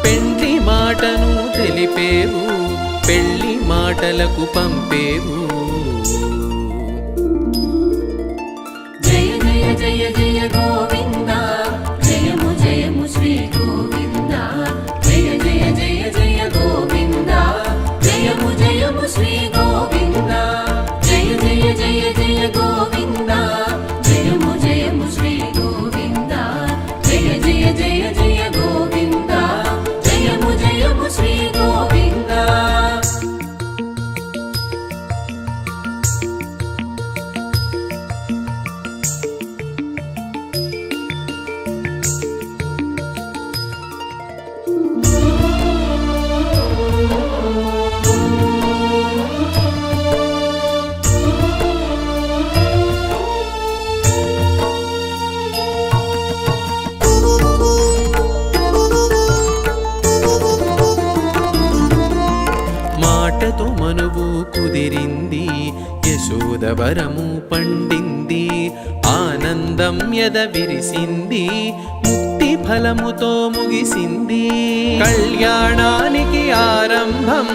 పెండ్లి మాటను తెలిపేవు పెళ్లి మాటలకు పంపేవు జయ జయ జయ జయ గోవింద జయము జయము శ్రీ గోవింద జయ జయ జయ జయ గోవింద జయము జయము శ్రీ గోవింద జయ జయ జయ జయ గోవింద జయము జయము శ్రీ గోవింద జయ జయ జయ జయ గోవింద జయము జయము శ్రీ గోవింద. కుదిరింది, యశోదవరము పండింది, ఆనందం ఎద విరిసింది, ముక్తి ఫలముతో ముగిసింది. కళ్యాణానికి ఆరంభం,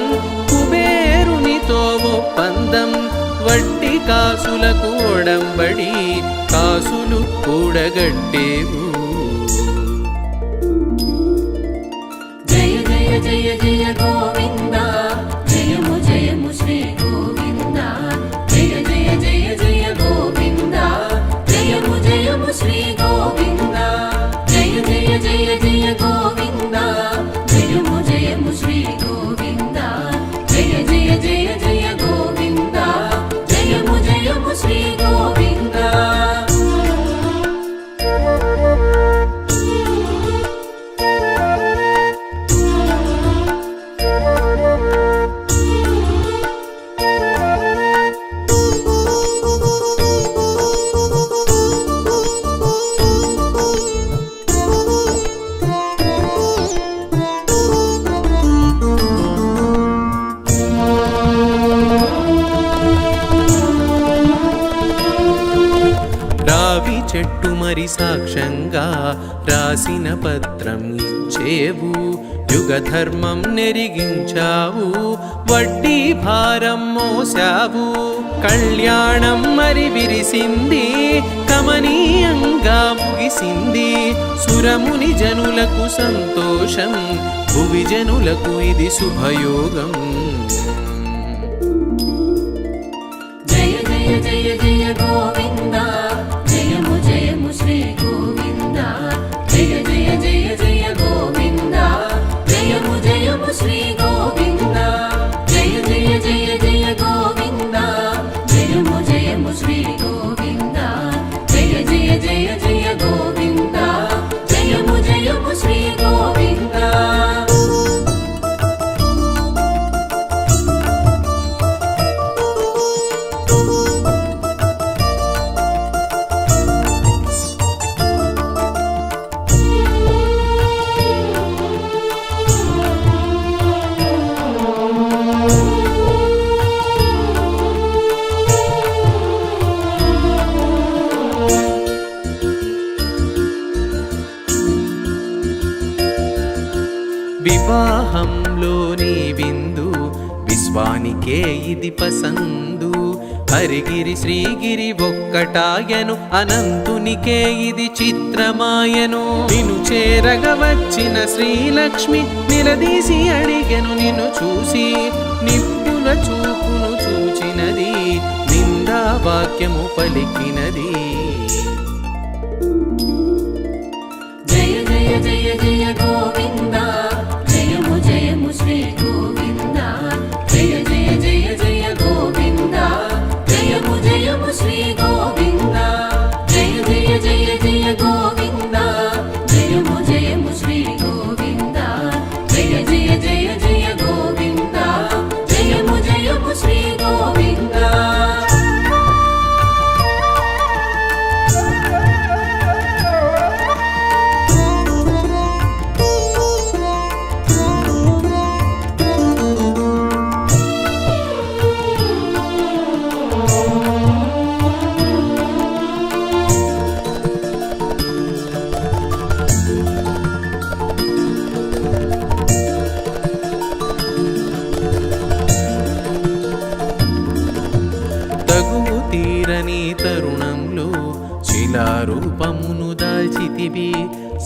కుబేరునితో ఒప్పందం, వడ్డీ కాసులకు ఒడంబడి, కాసులు కూడగట్టేవు. జయ జయ జయ జయ గోవింద, జయము జయము శ్రీ గోవింద. జయ జయ జయ జయ గోవింద, జయము జయము శ్రీ గోవింద. జయ జయ జయ జయ గోవింద, జయము జయము శ్రీ గోవింద. జయ జయ జయ జయ గోవింద, జయము జయము శ్రీ గోవింద. రావి చెట్టు మరి సాక్ష్యంగా రాసిన పత్రం ఇచ్చేవు, యుగధర్మం నెరిగించావు, వడ్డీ భారం మోసావు. కళ్యాణం మరి విరిసింది, కమనీయంగా ముగిసింది, సురముని జనులకు సంతోషం, భువి జనులకు ఇది శుభయోగం. జయ జయ జయ జయ గోవింద, జయము జయము శ్రీ గోవింద. జయ జయ జయ జయ గోవింద, జయము జయము శ్రీ గోవింద. జయ జయ జయ జయ గోవింద, జయము జయము శ్రీ గోవింద. జయ జయ జయ జయ గోవింద, జయము జయము శ్రీ గోవింద. వివాహంలోని విందు, విశ్వానికే ఇది పసందు. హరిగిరి శ్రీగిరి ఒక్కటాయను, అనంతునికే ఇది చిత్రమాయను. నిన్ను చేరగ వచ్చిన శ్రీలక్ష్మి నిలదీసి అడిగెను నిన్ను చూసి, నిప్పుల చూపును చూచినది, నిందా వాక్యము పలికినది. జయ జయ జయ జయ గోవింద, జయము జయము శ్రీ గోవింద. జయ జయ జయ జయ గోవింద, జయము జయము శ్రీ గోవింద. జయ జయ జయ జయ గోవింద, జయము జయము శ్రీ గోవింద. జయ జయ జయ జయ గోవింద, జయము జయము శ్రీ గోవింద. తగువు తీరని తరుణంలో శిలారూపమును దాల్చితివి,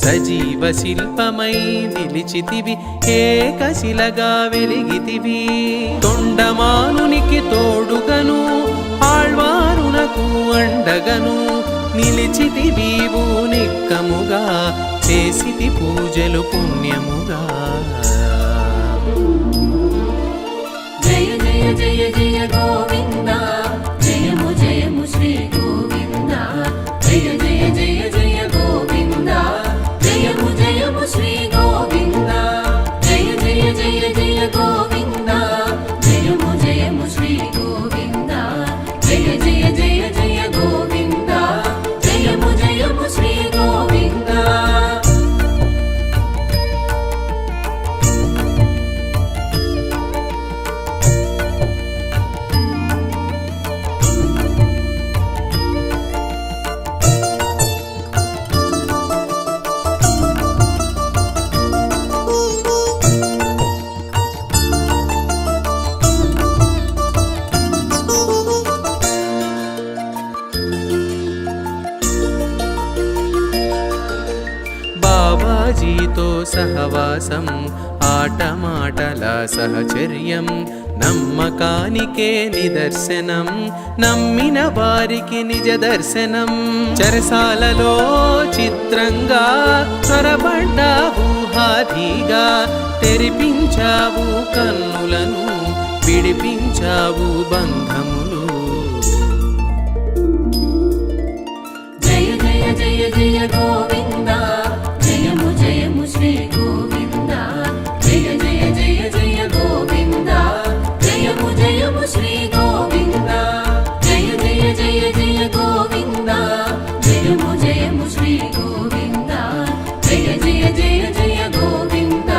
సజీవ శిల్పమై నిలిచితివి, ఏకశిలగా వెలిగితివి. తొండమానునికి తోడుగను, ఆళ్వారునకు అండగను, నిలిచితివీవు నిక్కముగా, చేసితి పూజలు పుణ్యముగా. జయ జయ జయ జయ గోవింద, జయము జయము శ్రీ గోవింద. జయ జయ జయ జయ గోవింద, జయము జయము శ్రీ గోవింద. జయ జయ జయ జయ గోవింద, జయము జయము శ్రీ గోవింద. జయ జయ జయ జయ గోవింద, జయము జయము శ్రీ గోవింద. వారితో సహవాసం ఆటమాటల సహచర్యం నమ్మకానికే నిదర్శనం నమ్మిన వారికి నిజ దర్శనం చెరసాలలో చిత్రంగా చొరబడ్డావు హాయిగా తెరిపించావు కన్నులను విడిపించావు బంధములు జయ జయ జయ జయ గోవింద జయము జయము శ్రీ గోవింద జయ జయ జయ జయ గోవింద జయము జయము శ్రీ గోవింద జయ జయ జయ జయ గోవింద జయము జయము శ్రీ గోవింద జయ జయ జయ జయ గోవింద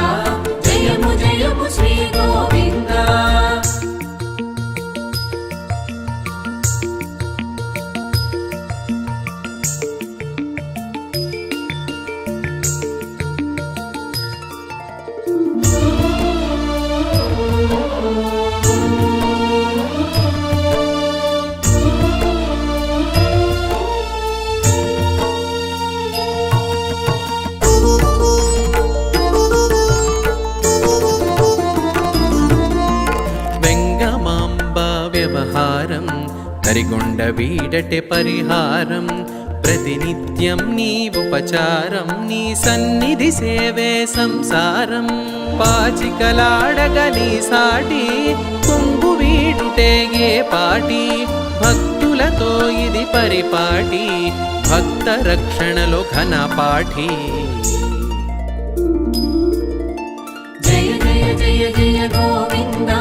జయము జయము శ్రీ గోవింద వ్యవహారం తరిగొండ వీడటె పరిహారం ప్రతినిత్యం నీ ఉపచారం నీ సన్నిధి సేవే సంసారం పాచికలాడగ నీ సాటి కొంగు వీడుటేగే పాటి భక్తులతో ఇది పరిపాటి భక్త రక్షణలో ఘనపాఠి జయ జయ జయ జయ గోవింద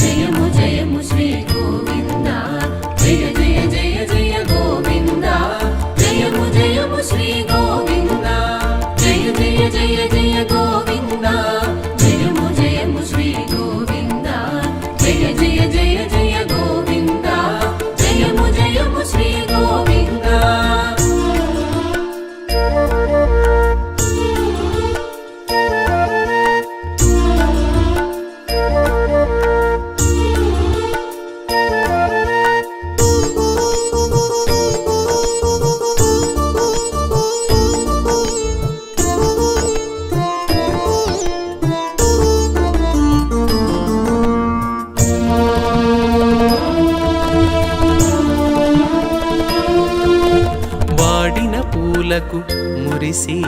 జయము జయము శ్రీ గోవింద జయ జయ జయ జయ గోవింద జయము జయము శ్రీ గోవింద జయ జయ జయ జయ గోవింద జయము జయము శ్రీ గోవింద జయ జయ జయ జయ గోవింద జయము జయము శ్రీ గోవింద వాడిన పూలకు మురిసి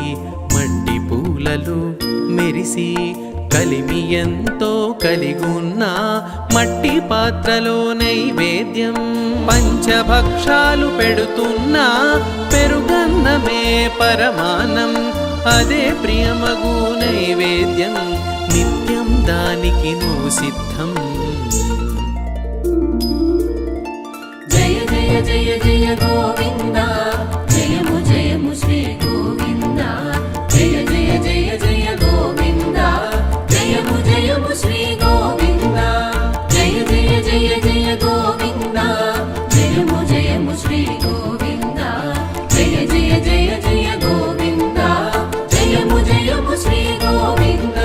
మట్టి పూలలు మెరిసి కలిమి ఎంతో కలిగున్న మట్టి పాత్రలో నైవేద్యం పంచభక్షాలు పెడుతున్నా పెరుగన్నమే పరమానం అదే ప్రియమగు నైవేద్యం నిత్యం దానికి నువ్వు సిద్ధం జయ జయ జయ జయ గోవింద జయము జయము శ్రీ గోవింద జయ జయ జయ జయ గోవింద జయము జయము శ్రీ గోవింద జయ జయ జయ జయ గోవింద జయము జయము శ్రీ గోవింద జయ జయ జయ జయ గోవింద జయము జయము శ్రీ గోవింద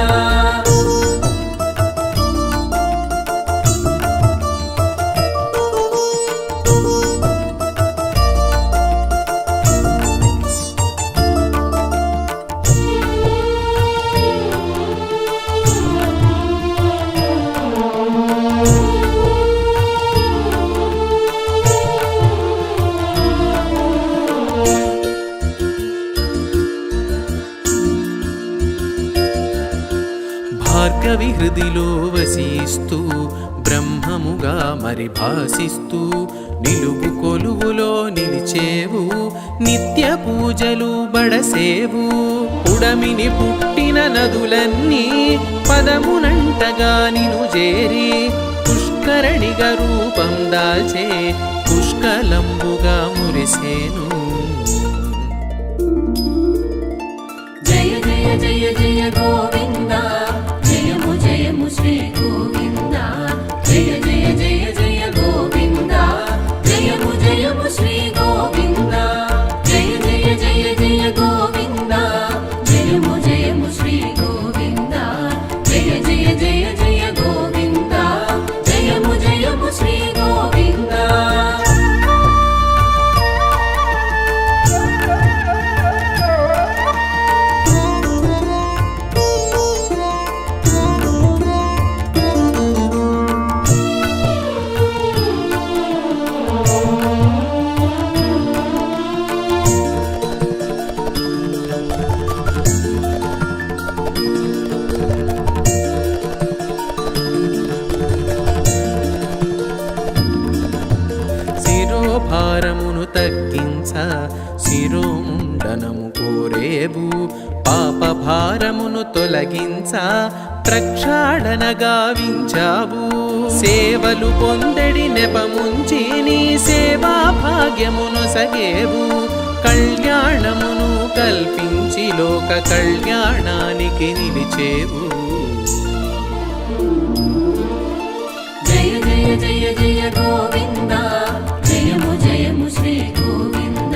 భార్గవి హృదిలో వసిస్తూ బ్రహ్మముగా మరి భాసిస్తూ నిలువు కొలువులో నిలిచేవు నిత్య పూజలు బడసేవు ఉడమిని పుట్టిన నదులన్నీ పదమునంటగా నిను చేరి పుష్కరణిగా రూపం దాల్చే పుష్కలంబుగా మురిసేను జయ జయ జయ జయ గోవింద జయము జయము శ్రీ గోవింద జయ జయ జయ జయ గోవింద జయము జయము శ్రీ గోవింద జయ జయ జయ జయ గోవింద జయము జయము శ్రీ గోవింద జయ జయ జయ జయ గోవింద జయము జయము శ్రీ గోవింద భారమును తొలగించ ప్రక్షాళన గావించావు సేవలు పొందడి నెపముంచి నీ సేవా భాగ్యమును సగేవు కళ్యాణమును కల్పించి లోక కళ్యాణానికి నిలిచేవు జయ జయ జయ జయ గోవింద జయము జయము శ్రీ గోవింద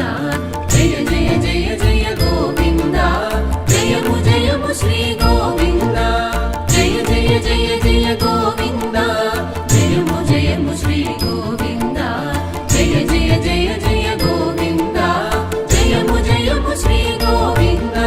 జయ జయ జయ జయ గోవింద జయము జయము శ్రీ గోవింద జయ జయ జయ జయ గోవింద జయము జయము శ్రీ గోవింద జయ జయ జయ జయ గోవింద జయము జయము శ్రీ గోవింద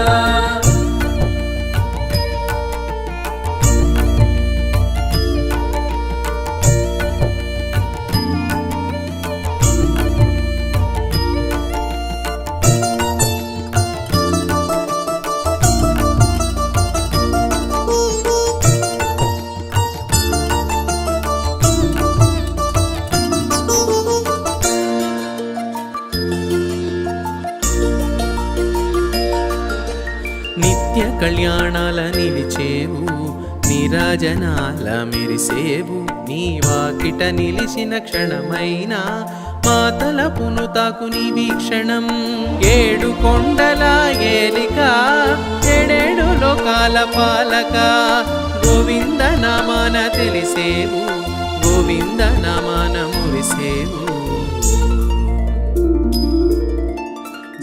నిత్య కళ్యాణాల నిలిచేవు నిరాజనాల మెరిసేవు నీ వాకిట నిలిచిన క్షణమైన మాతల పునుతాకు నీ వీక్షణం ఏడు కొండల ఏలిక ఏడేడు లోకాల పాలక గోవింద నామాన తెలిసేవు గోవింద నామాన మురిసేవు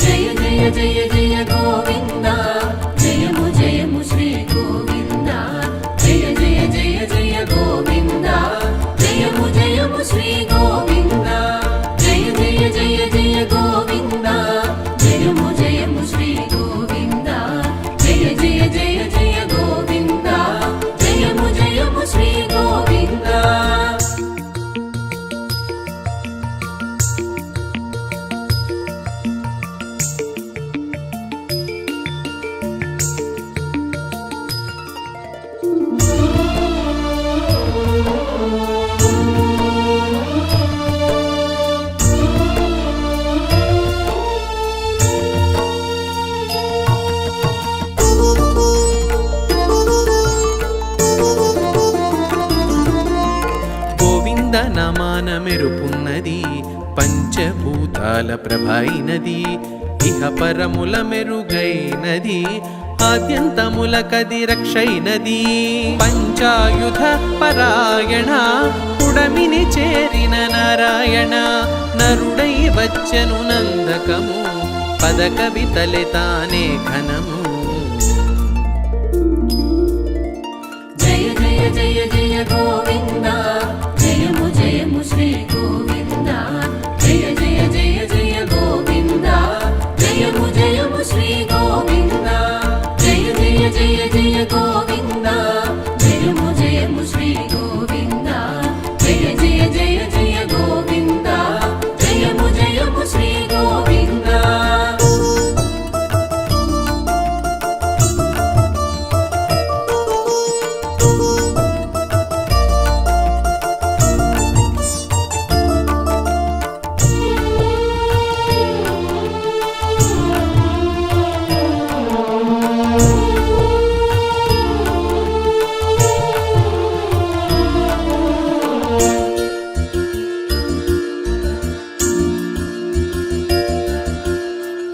జయ జయ జయ జయ గోవింద జయము జయము శ్రీ గోవింద జయ జయ జయ జయ గోవింద జయము జయము శ్రీ గోవింద జయ జయ జయ జయ గోవింద జయము జయము శ్రీ గోవింద జయ జయ జయ జయ గోవింద జయము జయము శ్రీ గోవింద గోవింద నమాన మెరుపున్నది పంచభూతాల ప్రభైనది ఇహ పరముల మెరుగైనది ఆద్యంతముల కది రక్షైనది పంచాయుధ పరాయణ పుడమిని చేరిన నారాయణ నరుడై వచ్చెను నందకము పద కవితలే తానే ఘనము జయ జయ జయ జయ గోవింద జయము జయము శ్రీ గోవింద జయ జయ జయ జయ గోవింద జయము జయము శ్రీ గోవింద జయ జయ జయ జయ గోవింద జయము జయము శ్రీ గోవింద జయ జయ జయ జయ గోవింద జయము జయము శ్రీ గోవింద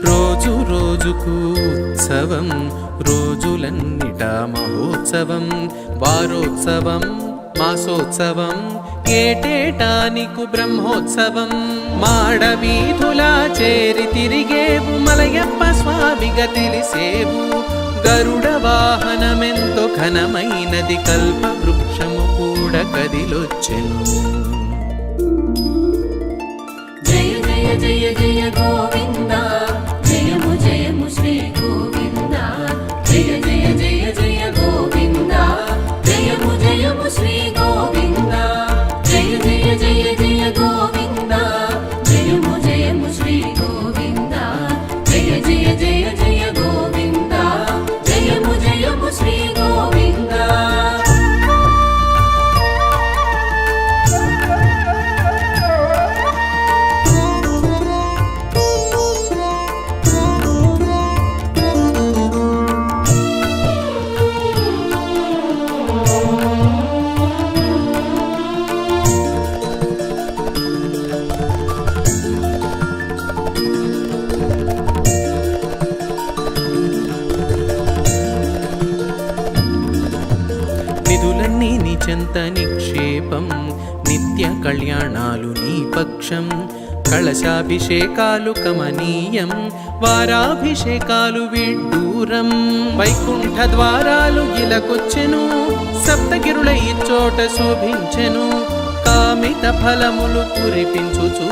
రోజు రోజుకు ఉత్సవం రోజులన్నిట మహోత్సవం వారోత్సవం మాసోత్సవం ఏటేటా నీకు బ్రహ్మోత్సవం మాడవీధులా చేరి తిరిగేవు మలయప్ప స్వామిగా తెలిసేవు గరుడ వాహనమెంతో ఘనమైనది కల్ప వృక్షము కూడా కదిలొచ్చెను జయ జయ జయ జయ గోవింద జయము జయము శ్రీ గోవింద జయ జయ జయ జయ గోవింద జయము జయము శ్రీ గోవింద జయ జయ జయ జయ గోవింద జయము జయము శ్రీ గోవింద జయ జయ జయ జయ గోవింద జయము జయము శ్రీ గోవింద చెంత నిక్షేపం నిత్య కళ్యాణాలు నీ పక్షం కళశాభిషేకాలు కమనీయం వారాభిషేకాలు విడ్డూరం వైకుంఠ ద్వారాలు ఇలకొచ్చెను సప్తగిరుల ఇచ్చోట శోభించెను కామిత ఫలములు కురిపించుచు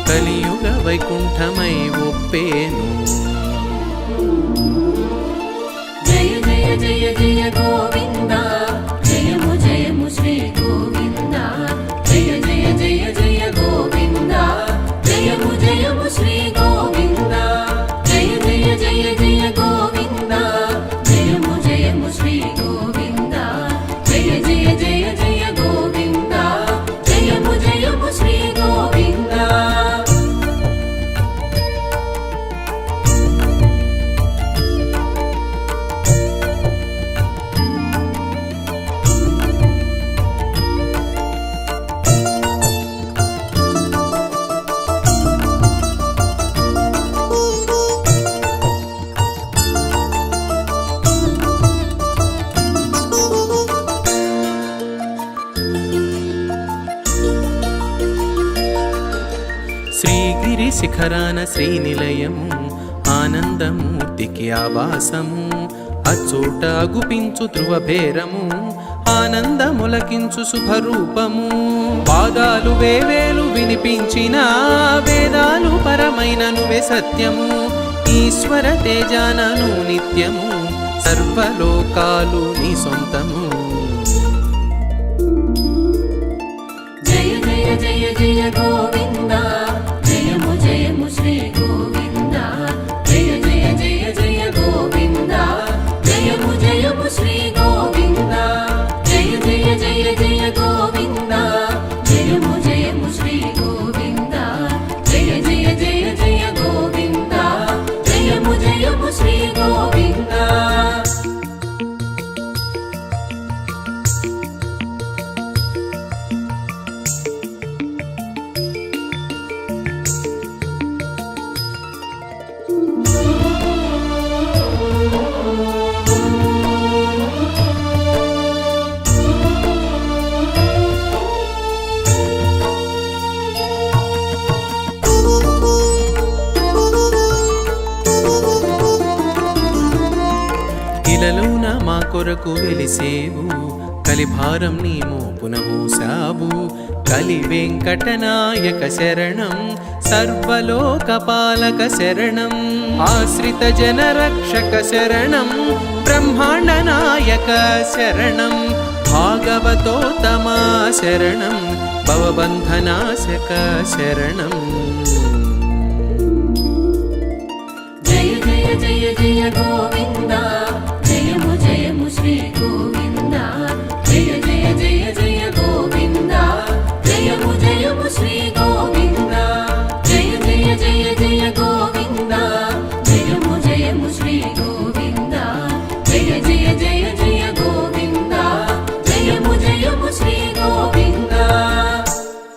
కలియుగ వైకుంఠమై ఒప్పేను జయ జయ జయ జయ గోవింద జయము జయము శ్రీ గోవింద జయ జయ జయ జయ గోవింద జయము జయము శ్రీ గోవింద జయ జయ జయ జయ గోవింద జయము జయము శ్రీ గోవింద జయ జయ జయ జయ గోవింద జయము జయము శ్రీ గోవింద శ్రీగిరి శిఖరాన శ్రీనిలయము ఆనందమూర్తికి ఆవాసము అచ్చోట అగుపించు ధ్రువభేరము ఆనందములకించు శుభరూపము పాదాలు వేవేలు వినిపించిన వేదాలు పరమైన నువ్వే సత్యము ఈశ్వర తేజానను నిత్యము సర్వలోకాలు నీ సొంతము జయ జయ జయ జయ గోవింద జయము జయము శ్రీ గోవింద జయ జయ జయ జయ గోవింద జయము జయము శ్రీ గోవింద జయ జయ జయ జయ గోవింద జయము జయము శ్రీ గోవింద జయ జయ జయ జయ గోవింద జయము జయము శ్రీ గోవింద ఇలలోన మా కొరకు వెలిసేవు కలిభారం నీ మోపున మోసావు కలి వెంకటనాయక శరణం సర్వలోకపాలక శరణం ఆశ్రిత జన రక్షక శరణం బ్రహ్మాండ నాయక శరణం భాగవతోత్తమా శరణం భవబంధనాశక శరణం జయ జయ జయ జయ గోవింద